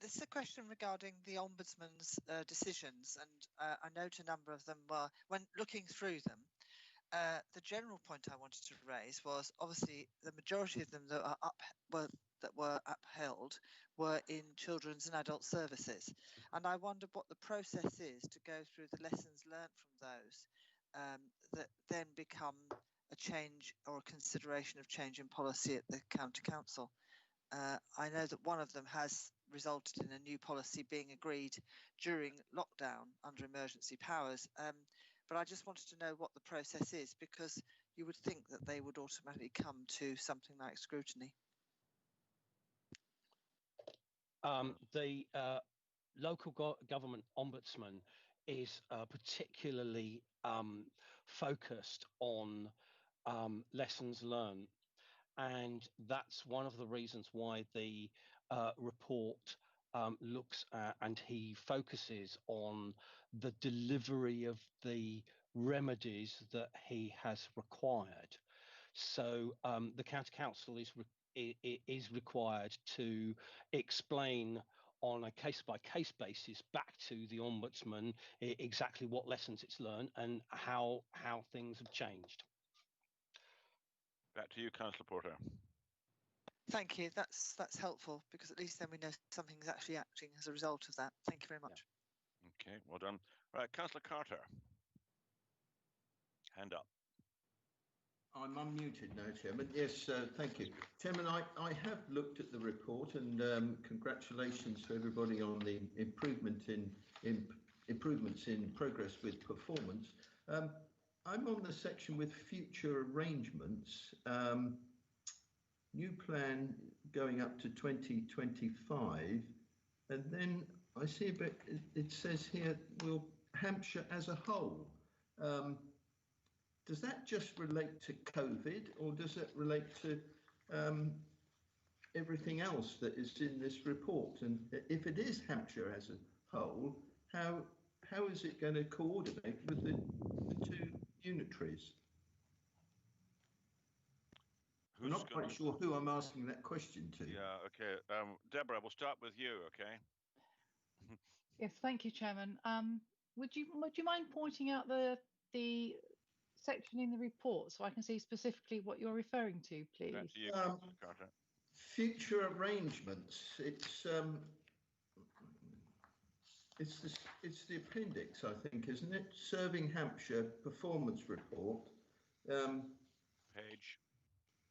This is a question regarding the Ombudsman's decisions, and I note a number of them were, when looking through them, the general point I wanted to raise was obviously the majority of them that were upheld were in children's and adult services, and I wondered what the process is to go through the lessons learnt from those that then become a change or a consideration of change in policy at the County Council. I know that one of them has resulted in a new policy being agreed during lockdown under emergency powers, but I just wanted to know what the process is, because you would think that they would automatically come to something like scrutiny. The local government ombudsman is particularly focused on lessons learned. And that's one of the reasons why the report looks at and he focuses on the delivery of the remedies that he has required. So the County Council is required to explain on a case-by-case basis back to the Ombudsman exactly what lessons it's learned and how things have changed. Back to you, Councillor Porter. Thank you. That's helpful, because at least then we know something's actually acting as a result of that. Thank you very much. Yeah. Okay, well done. Right, Councillor Carter. Hand up. I'm unmuted now, Chairman. Yes, thank you. Chairman, I have looked at the report, and congratulations to everybody on the improvements in progress with performance. I'm on the section with future arrangements. New plan going up to 2025, and then I see a bit, it says here, will Hampshire as a whole. Does that just relate to COVID, or does it relate to everything else that is in this report? And if it is Hampshire as a whole, how is it going to coordinate with the two unitaries? I'm not quite sure who I'm asking that question to. Yeah, okay. Deborah, we'll start with you, okay? Yes, thank you, Chairman. Would you mind pointing out the section in the report so I can see specifically what you're referring to, please? Back to you, Carter. Future arrangements. It's the appendix, I think, isn't it? Serving Hampshire performance report. Page.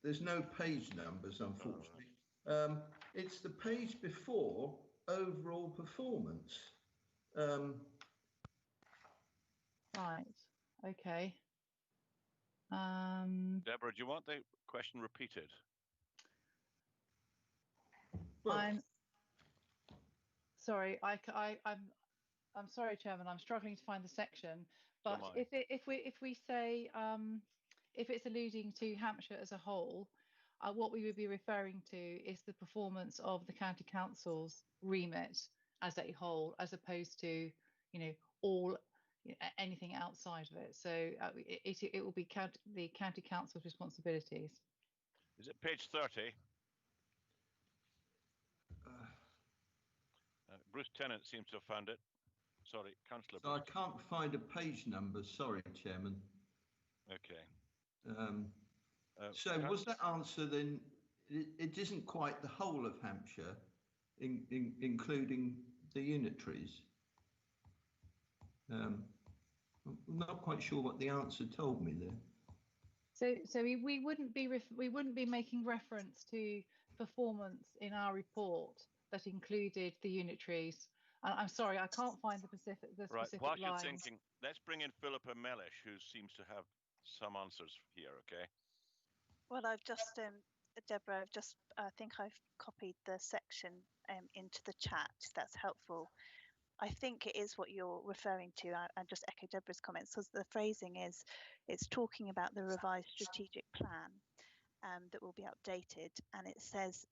There's no page numbers, unfortunately. It's the page before overall performance. Right. Okay. Deborah, do you want the question repeated? Well, I'm sorry. I'm sorry, Chairman. I'm struggling to find the section. But if we say if it's alluding to Hampshire as a whole, what we would be referring to is the performance of the county council's remit as a whole, as opposed to all anything outside of it. So it will be the county council's responsibilities. Is it page 30? Bruce Tennant seems to have found it. Sorry, Councillor. So I can't find a page number. Sorry, Chairman. Okay. So was that answer then? It isn't quite the whole of Hampshire, including the unitaries. I'm not quite sure what the answer told me there. So we wouldn't be making reference to performance in our report that included the unitaries. I'm sorry, I can't find the specific right. While you're lines. thinking, let's bring in Philippa Mellish, who seems to have some answers here. Okay. Well, I've just, Deborah, I think I've copied the section into the chat. That's helpful. I think it is what you're referring to. I just echo Deborah's comments, because the phrasing is, it's talking about the revised strategic plan that will be updated, and it says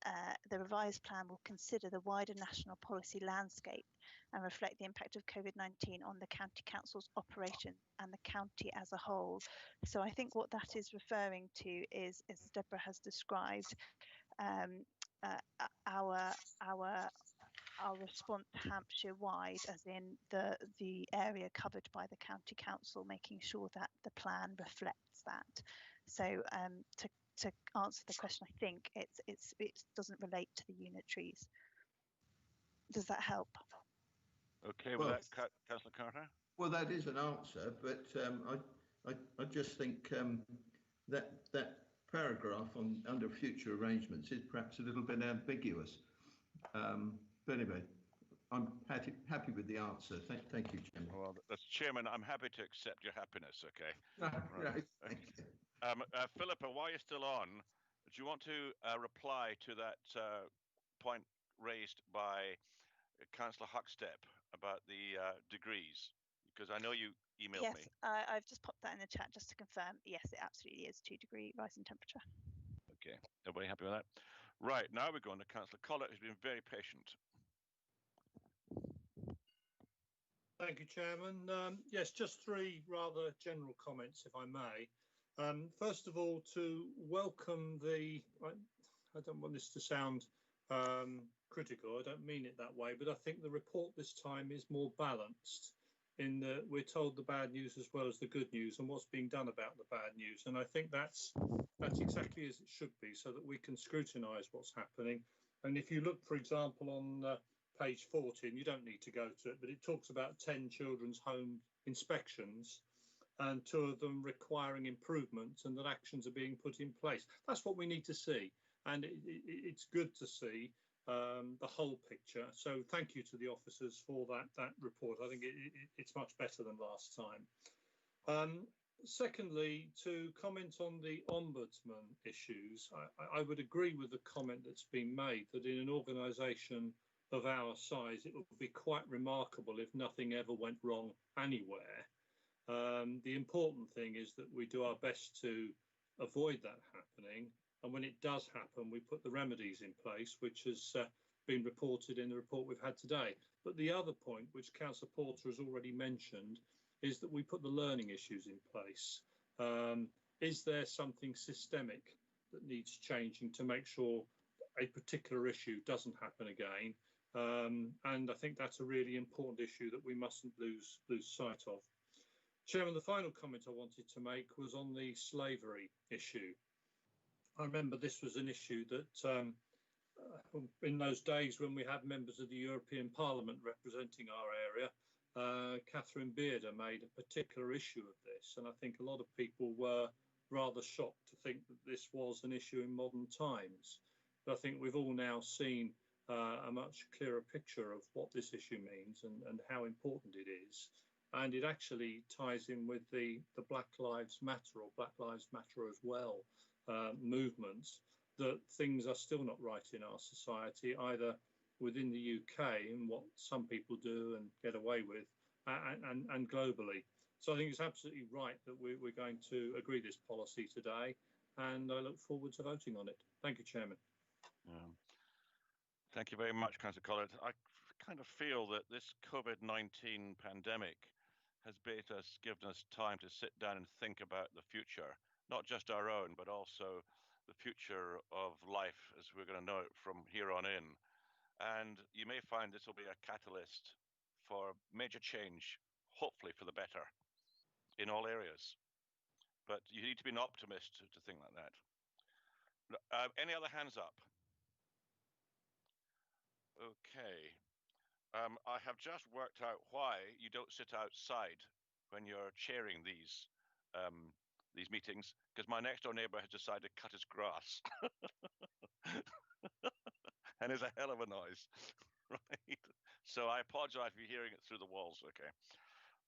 the revised plan will consider the wider national policy landscape and reflect the impact of COVID-19 on the county council's operation and the county as a whole. So I think what that is referring to is, as Deborah has described, our response Hampshire-wide, as in the area covered by the county council, making sure that the plan reflects that. So to answer the question, I think it doesn't relate to the unitaries. Does that help? Okay, with that, Councillor Carter. Well, that is an answer, but I just think that paragraph under future arrangements is perhaps a little bit ambiguous. But anyway, I'm happy with the answer. Thank you, Chairman. Well, as Chairman, I'm happy to accept your happiness. Okay. Right. Thank you. Philippa, while you're still on, do you want to reply to that point raised by Councillor Huckstep about the degrees? Because I know you emailed me. Yes, I've just popped that in the chat just to confirm. Yes, it absolutely is 2-degree rise in temperature. Okay, everybody happy with that? Right, now we're going to Councillor Collett, who's been very patient. Thank you, Chairman. Yes, just 3 rather general comments, if I may. First of all, to welcome I don't want this to sound critical, I don't mean it that way, but I think the report this time is more balanced in that we're told the bad news as well as the good news and what's being done about the bad news. And I think that's exactly as it should be, so that we can scrutinise what's happening. And if you look, for example, on page 14, you don't need to go to it, but it talks about 10 children's home inspections and 2 of them requiring improvements, and that actions are being put in place. That's what we need to see, and it's good to see the whole picture. So thank you to the officers for that report. I think it's much better than last time. Secondly, to comment on the ombudsman issues, I would agree with the comment that's been made that in an organisation of our size, it would be quite remarkable if nothing ever went wrong anywhere. The important thing is that we do our best to avoid that happening, and when it does happen, we put the remedies in place, which has been reported in the report we've had today. But the other point, which Councillor Porter has already mentioned, is that we put the learning issues in place. Is there something systemic that needs changing to make sure a particular issue doesn't happen again? And I think that's a really important issue that we mustn't lose sight of. Chairman, the final comment I wanted to make was on the slavery issue. I remember this was an issue that in those days when we had members of the European Parliament representing our area, Catherine Bearder made a particular issue of this, and I think a lot of people were rather shocked to think that this was an issue in modern times. But I think we've all now seen a much clearer picture of what this issue means and how important it is. And it actually ties in with the Black Lives Matter or Black Lives Matter as well movements, that things are still not right in our society, either within the UK and what some people do and get away with, and globally. So I think it's absolutely right that we're going to agree this policy today, and I look forward to voting on it. Thank you, Chairman. Thank you very much, Councillor Collett. I kind of feel that this COVID-19 pandemic has given us time to sit down and think about the future, not just our own, but also the future of life as we're going to know it from here on in. And you may find this will be a catalyst for major change, hopefully for the better, in all areas. But you need to be an optimist to think like that. Any other hands up? Okay. I have just worked out why you don't sit outside when you're chairing these meetings, because my next door neighbour has decided to cut his grass. And it's a hell of a noise, right? So I apologise if you're hearing it through the walls, okay?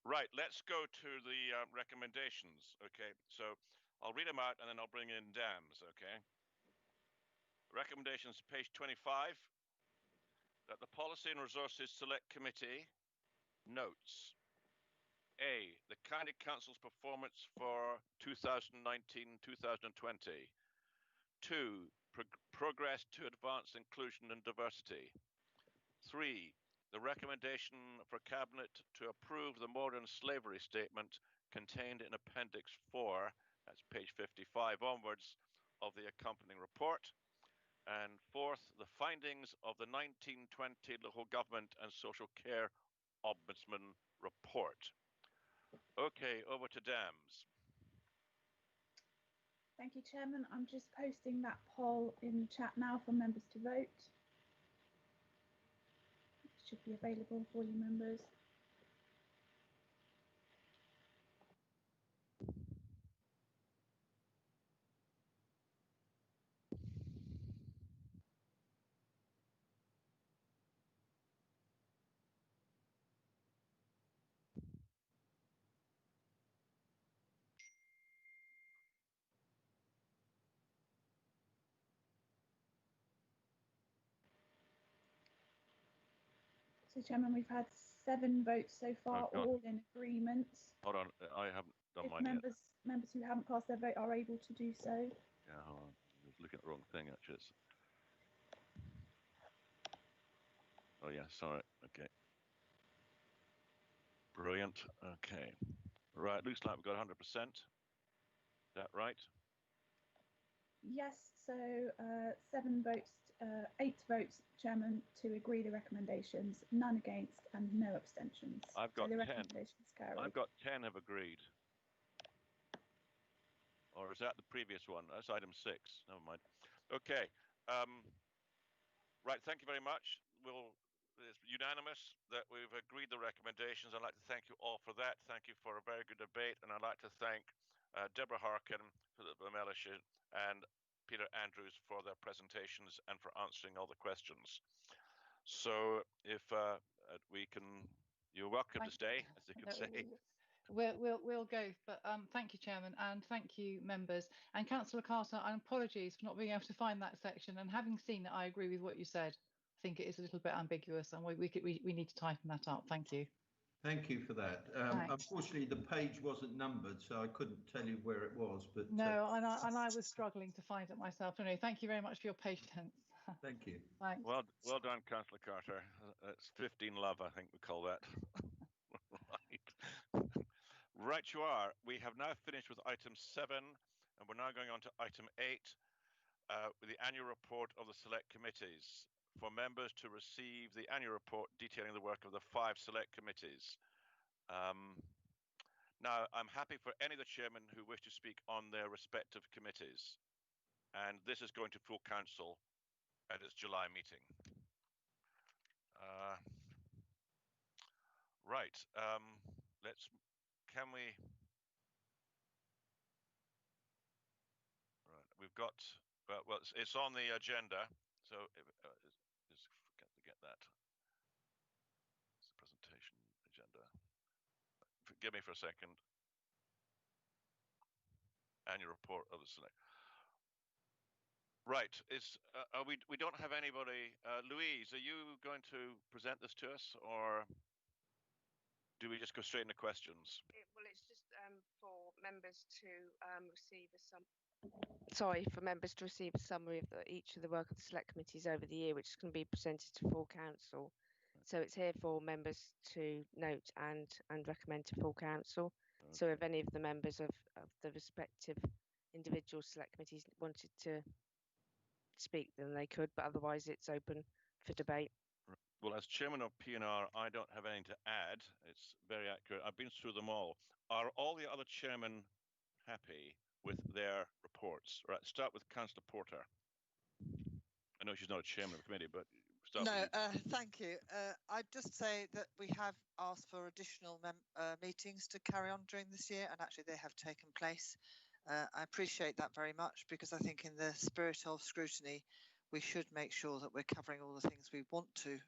Right, let's go to the recommendations, okay? So I'll read them out and then I'll bring in dams, okay? Recommendations, page 25, that the Policy and Resources Select Committee notes: A, the County Council's performance for 2019-2020. 2, progress to advance inclusion and diversity. 3, the recommendation for Cabinet to approve the modern slavery statement contained in Appendix 4, that's page 55 onwards, of the accompanying report. And 4th, the findings of the 1920 Local Government and Social Care Ombudsman report. Okay, over to dams. Thank you, Chairman. I'm just posting that poll in the chat now for members to vote. It should be available for you members. So, Chairman, we've had 7 votes so far, all in agreement. Hold on, I haven't done mine yet. Members who haven't cast their vote are able to do so. Yeah, hold on. I was looking at the wrong thing, actually. Oh, yeah, sorry. Okay. Brilliant. Okay. Right, looks like we've got 100%. Is that right? Yes, so 7 votes, 8 votes, Chairman, to agree the recommendations, none against and no abstentions. I've got so the 10. Recommendations carried. I've got 10 have agreed. Or is that the previous one? That's item 6. Never mind. Okay. Right, thank you very much. It's unanimous that we've agreed the recommendations. I'd like to thank you all for that. Thank you for a very good debate. And I'd like to thank Deborah Harkin, Philip Melish, and Peter Andrews for their presentations and for answering all the questions. So if we can, you're welcome to stay, as you can say. We'll go, but thank you, Chairman, and thank you, members. And Councillor Carter, and apologies for not being able to find that section. And having seen it, I agree with what you said. I think it is a little bit ambiguous, and we need to tighten that up. Thank you. Thank you for that. Unfortunately, the page wasn't numbered, so I couldn't tell you where it was. But no, and I was struggling to find it myself. Anyway, thank you very much for your patience. Thank you. Thanks. Well done, Councillor Carter. That's 15 love, I think we call that. Right. Right you are. We have now finished with item 7, and we're now going on to item 8, with the annual report of the select committees. For members to receive the annual report detailing the work of the 5 select committees. Now, I'm happy for any of the chairmen who wish to speak on their respective committees. And this is going to full council at its July meeting. Right, we've got, well, it's on the agenda. So just forget to get that. It's the presentation agenda. Forgive me for a second. Annual report of the select. Right, we don't have anybody. Louise, are you going to present this to us, or do we just go straight into questions? Well, it's just for members to receive a summary of each of the work of the select committees over the year, which is going to be presented to full council. So it's here for members to note and recommend to full council. Okay. So if any of the members of the respective individual select committees wanted to speak, then they could, but otherwise it's open for debate. Well, as chairman of P&R, I don't have anything to add. It's very accurate. I've been through them all. Are all the other chairmen happy with their reports? Right, start with Councillor Porter. I know she's not a chairman of the committee, but start with you. Thank you. I'd just say that we have asked for additional meetings to carry on during this year, and actually they have taken place. I appreciate that very much, because I think in the spirit of scrutiny, we should make sure that we're covering all the things we want to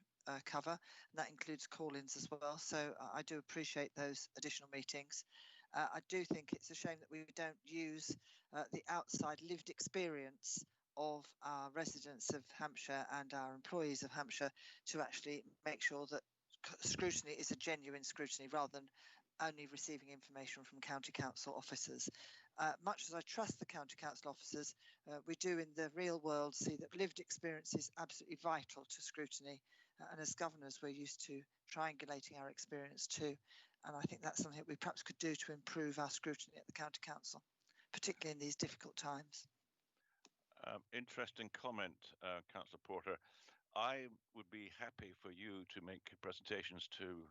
cover, and that includes call-ins as well. So I do appreciate those additional meetings. I do think it's a shame that we don't use the outside lived experience of our residents of Hampshire and our employees of Hampshire to actually make sure that scrutiny is a genuine scrutiny rather than only receiving information from county council officers. Much as I trust the county council officers, we do in the real world see that lived experience is absolutely vital to scrutiny. And as governors, we're used to triangulating our experience too. And I think that's something that we perhaps could do to improve our scrutiny at the county council, particularly in these difficult times. Interesting comment, Councillor Porter. I would be happy for you to make presentations to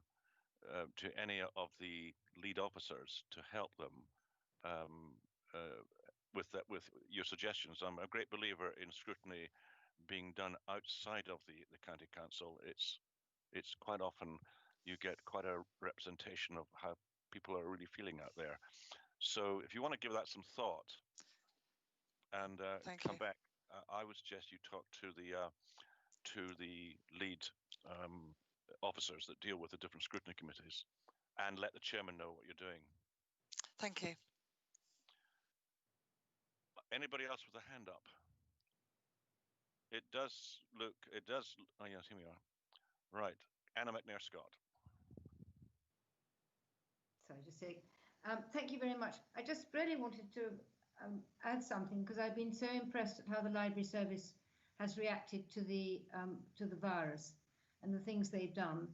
any of the lead officers to help them with your suggestions. I'm a great believer in scrutiny being done outside of the county council. It's quite often you get quite a representation of how people are really feeling out there. So if you want to give that some thought and come back, I would suggest you talk to the lead officers that deal with the different scrutiny committees and let the chairman know what you're doing. Thank you. Anybody else with a hand up? It does, oh yes, here we are. Right, Anna McNair-Scott. Sorry, just say, thank you very much. I just really wanted to add something, because I've been so impressed at how the library service has reacted to the virus and the things they've done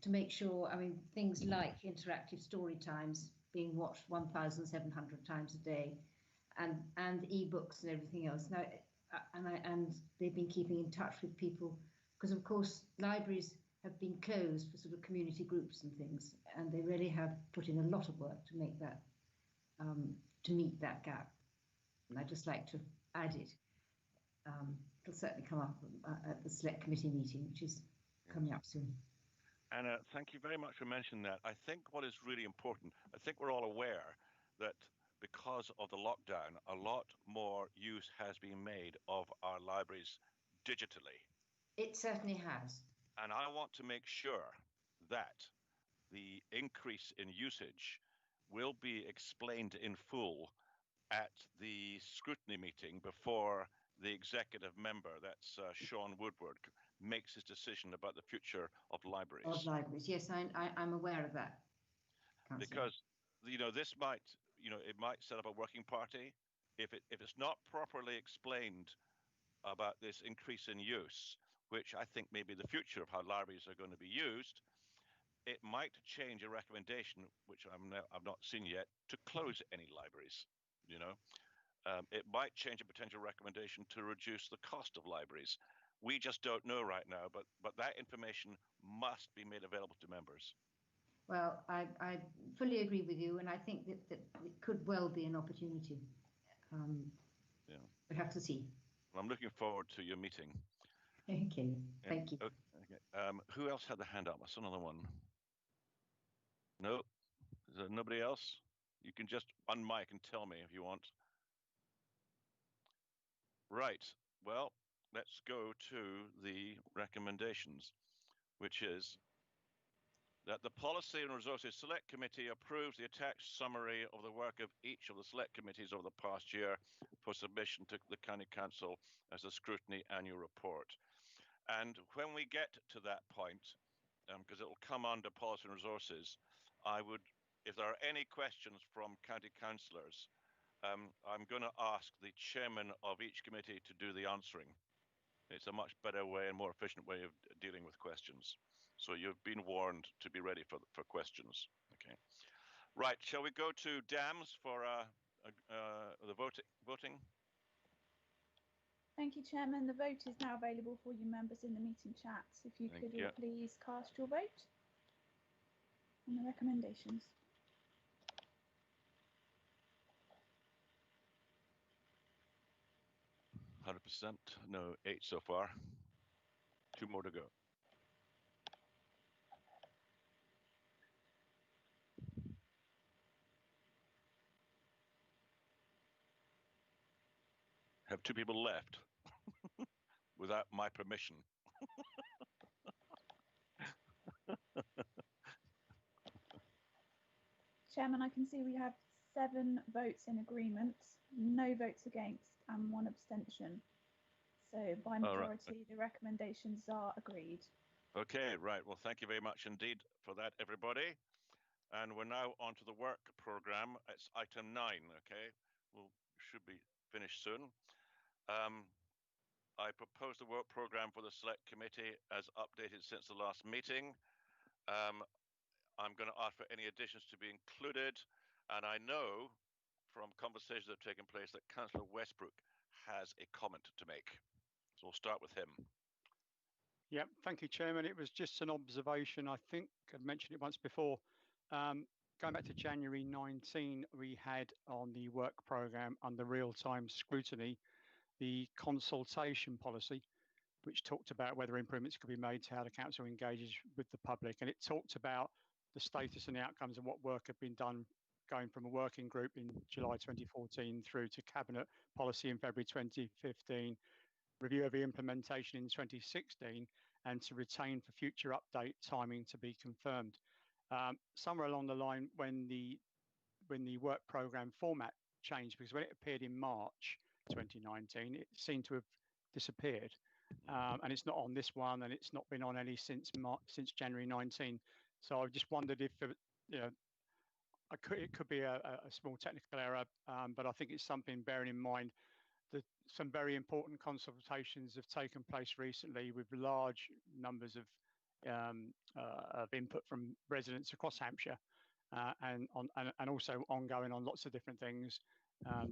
to make sure, I mean, things like interactive story times being watched 1,700 times a day, and e-books and everything else. Now, and they've been keeping in touch with people, because of course libraries have been closed for sort of community groups and things, and they really have put in a lot of work to make that to meet that gap. And I'd just like to add it. It'll certainly come up at the select committee meeting, which is coming up soon. Anna, thank you very much for mentioning that. I think what is really important, I think we're all aware that because of the lockdown, a lot more use has been made of our libraries digitally. It certainly has. And I want to make sure that the increase in usage will be explained in full at the scrutiny meeting before the executive member, that's Sean Woodward, makes his decision about the future of libraries. Of libraries, yes, I'm aware of that, Councillor. Because, you know, this might, you know, it might set up a working party. If it's not properly explained about this increase in use, which I think may be the future of how libraries are going to be used, it might change a recommendation, which I've not seen yet, to close any libraries, you know. It might change a potential recommendation to reduce the cost of libraries. We just don't know right now, but that information must be made available to members. Well, I fully agree with you, and I think that it could well be an opportunity. Yeah. We have to see. Well, I'm looking forward to your meeting. Okay, thank you. Okay. Who else had the hand up? I saw another one. No? Is there nobody else? You can just unmic and tell me if you want. Right. Well, let's go to the recommendations, which is that the Policy and Resources Select Committee approves the attached summary of the work of each of the select committees over the past year for submission to the County Council as a scrutiny annual report. And when we get to that point, because it will come under Policy and Resources, I would, if there are any questions from county councillors, I'm going to ask the chairman of each committee to do the answering. It's a much better way and more efficient way of dealing with questions. So you've been warned to be ready for questions. Okay. Right. Shall we go to Dams for the voting? Thank you, Chairman. The vote is now available for you members in the meeting chat. If you could all please cast your vote on the recommendations. %. No, 8 so far. 2 more to go. Have 2 people left without my permission. Chairman, I can see we have 7 votes in agreement, no votes against, and 1 abstention. So by majority, the recommendations are agreed. Okay, right. Well, thank you very much indeed for that, everybody. And we're now on to the work programme. It's item 9, okay? Should be finished soon. I propose the work programme for the Select Committee as updated since the last meeting. I'm going to ask for any additions to be included. And I know from conversations that have taken place that Councillor Westbrook has a comment to make. So we'll start with him. Yeah, thank you, Chairman. It was just an observation. I think I've mentioned it once before. Going back to January 19, we had on the work programme under real-time scrutiny the consultation policy, which talked about whether improvements could be made to how the council engages with the public. And it talked about the status and the outcomes and what work had been done, going from a working group in July 2014 through to cabinet policy in February 2015, review of the implementation in 2016, and to retain for future update timing to be confirmed. Somewhere along the line when the work programme format changed, because when it appeared in March 2019, it seemed to have disappeared. And it's not on this one, and it's not been on any since January 19. So I just wondered if, it could be a small technical error, but I think it's something bearing in mind that some very important consultations have taken place recently with large numbers of input from residents across Hampshire, and also ongoing on lots of different things.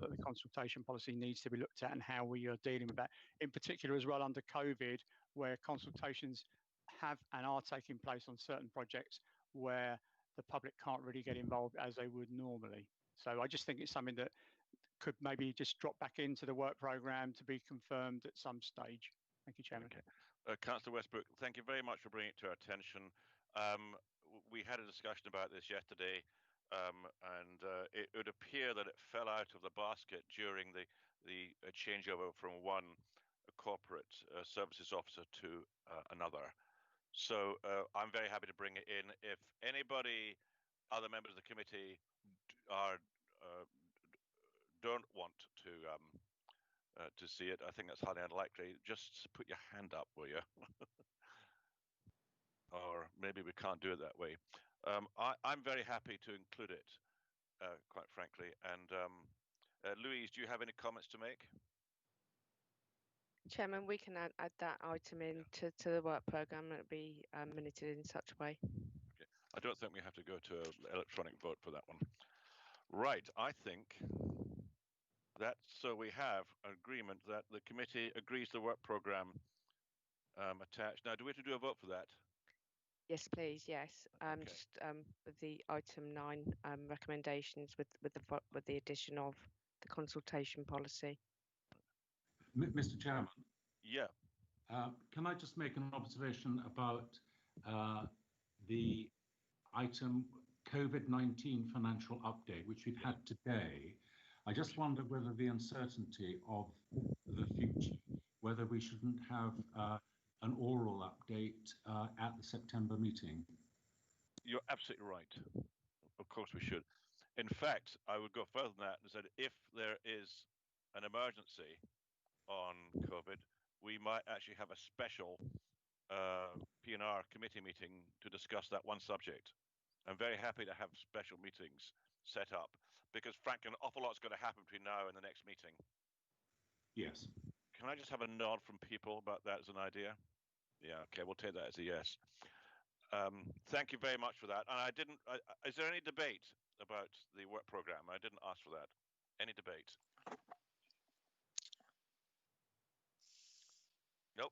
That the consultation policy needs to be looked at and how we are dealing with that. In particular as well under COVID, where consultations have and are taking place on certain projects where the public can't really get involved as they would normally. So I just think it's something that could maybe just drop back into the work programme to be confirmed at some stage. Thank you, Chairman. Okay. Councillor Westbrook, thank you very much for bringing it to our attention. We had a discussion about this yesterday. And it would appear that it fell out of the basket during the changeover from one corporate services officer to another. So I'm very happy to bring it in. If anybody, other members of the committee, don't want to see it, I think that's highly unlikely. Just put your hand up, will you? Or maybe we can't do it that way. I'm very happy to include it, quite frankly. And Louise, do you have any comments to make? Chairman, we can add that item in to the work programme and it'll be minuted in such a way. Okay. I don't think we have to go to an electronic vote for that one. Right, I think that so we have an agreement that the committee agrees the work programme attached. Now, do we have to do a vote for that? Yes, please. Yes. Okay. Just with the item 9 recommendations with the addition of the consultation policy. Mr. Chairman. Yeah. Can I just make an observation about the item COVID-19 financial update, which we've had today? I just wonder whether the uncertainty of the future, whether we shouldn't have an oral update at the September meeting. You're absolutely right. Of course we should. In fact, I would go further than that and said if there is an emergency on COVID, we might actually have a special P&R committee meeting to discuss that one subject. I'm very happy to have special meetings set up because, frankly, an awful lot's going to happen between now and the next meeting. Yes. Can I just have a nod from people about that as an idea? Yeah, okay, we'll take that as a yes. Thank you very much for that. And is there any debate about the work program? I didn't ask for that. Any debate? Nope.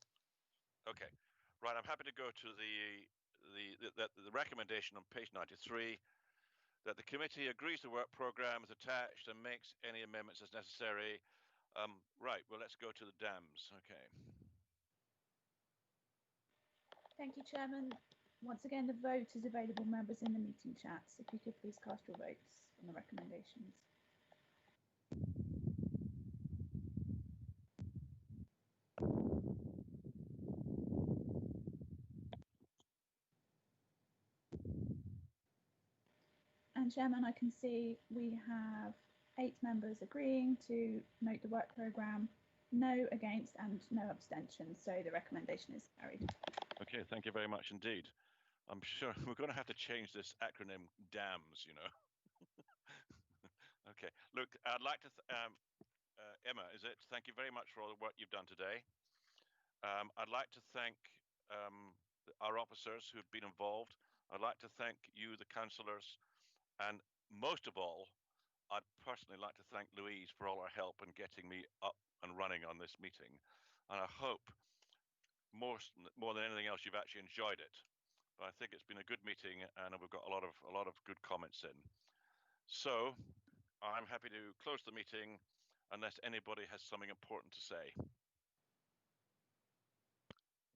Okay. Right, I'm happy to go to the recommendation on page 93 that the committee agrees the work program is attached and makes any amendments as necessary. Right, well, let's go to the dams. Okay. Thank you, Chairman. Once again, the vote is available, members, in the meeting chats. If you could please cast your votes on the recommendations. And Chairman, I can see we have 8 members agreeing to note the work programme, no against and no abstentions. So the recommendation is carried. Okay, thank you very much indeed. I'm sure we're going to have to change this acronym DAMS, you know. Okay, look, I'd like to, Emma, is it? Thank you very much for all the work you've done today. I'd like to thank our officers who've been involved. I'd like to thank you, the councillors, and most of all, I'd personally like to thank Louise for all her help in getting me up and running on this meeting. And I hope more than anything else, you've actually enjoyed it. But I think it's been a good meeting, and we've got a lot of good comments in. So I'm happy to close the meeting unless anybody has something important to say.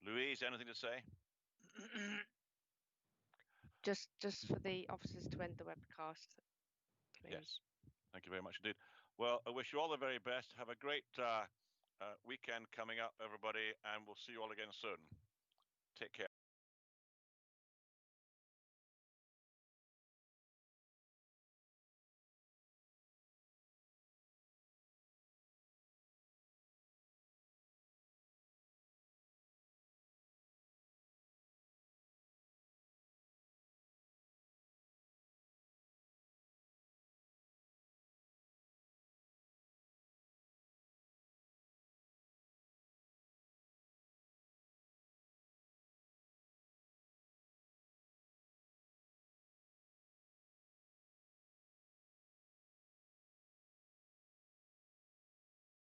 Louise, anything to say? Just for the officers to end the webcast, please. Yes, thank you very much indeed. Well, I wish you all the very best. Have a great weekend coming up, everybody, and we'll see you all again soon. Take care.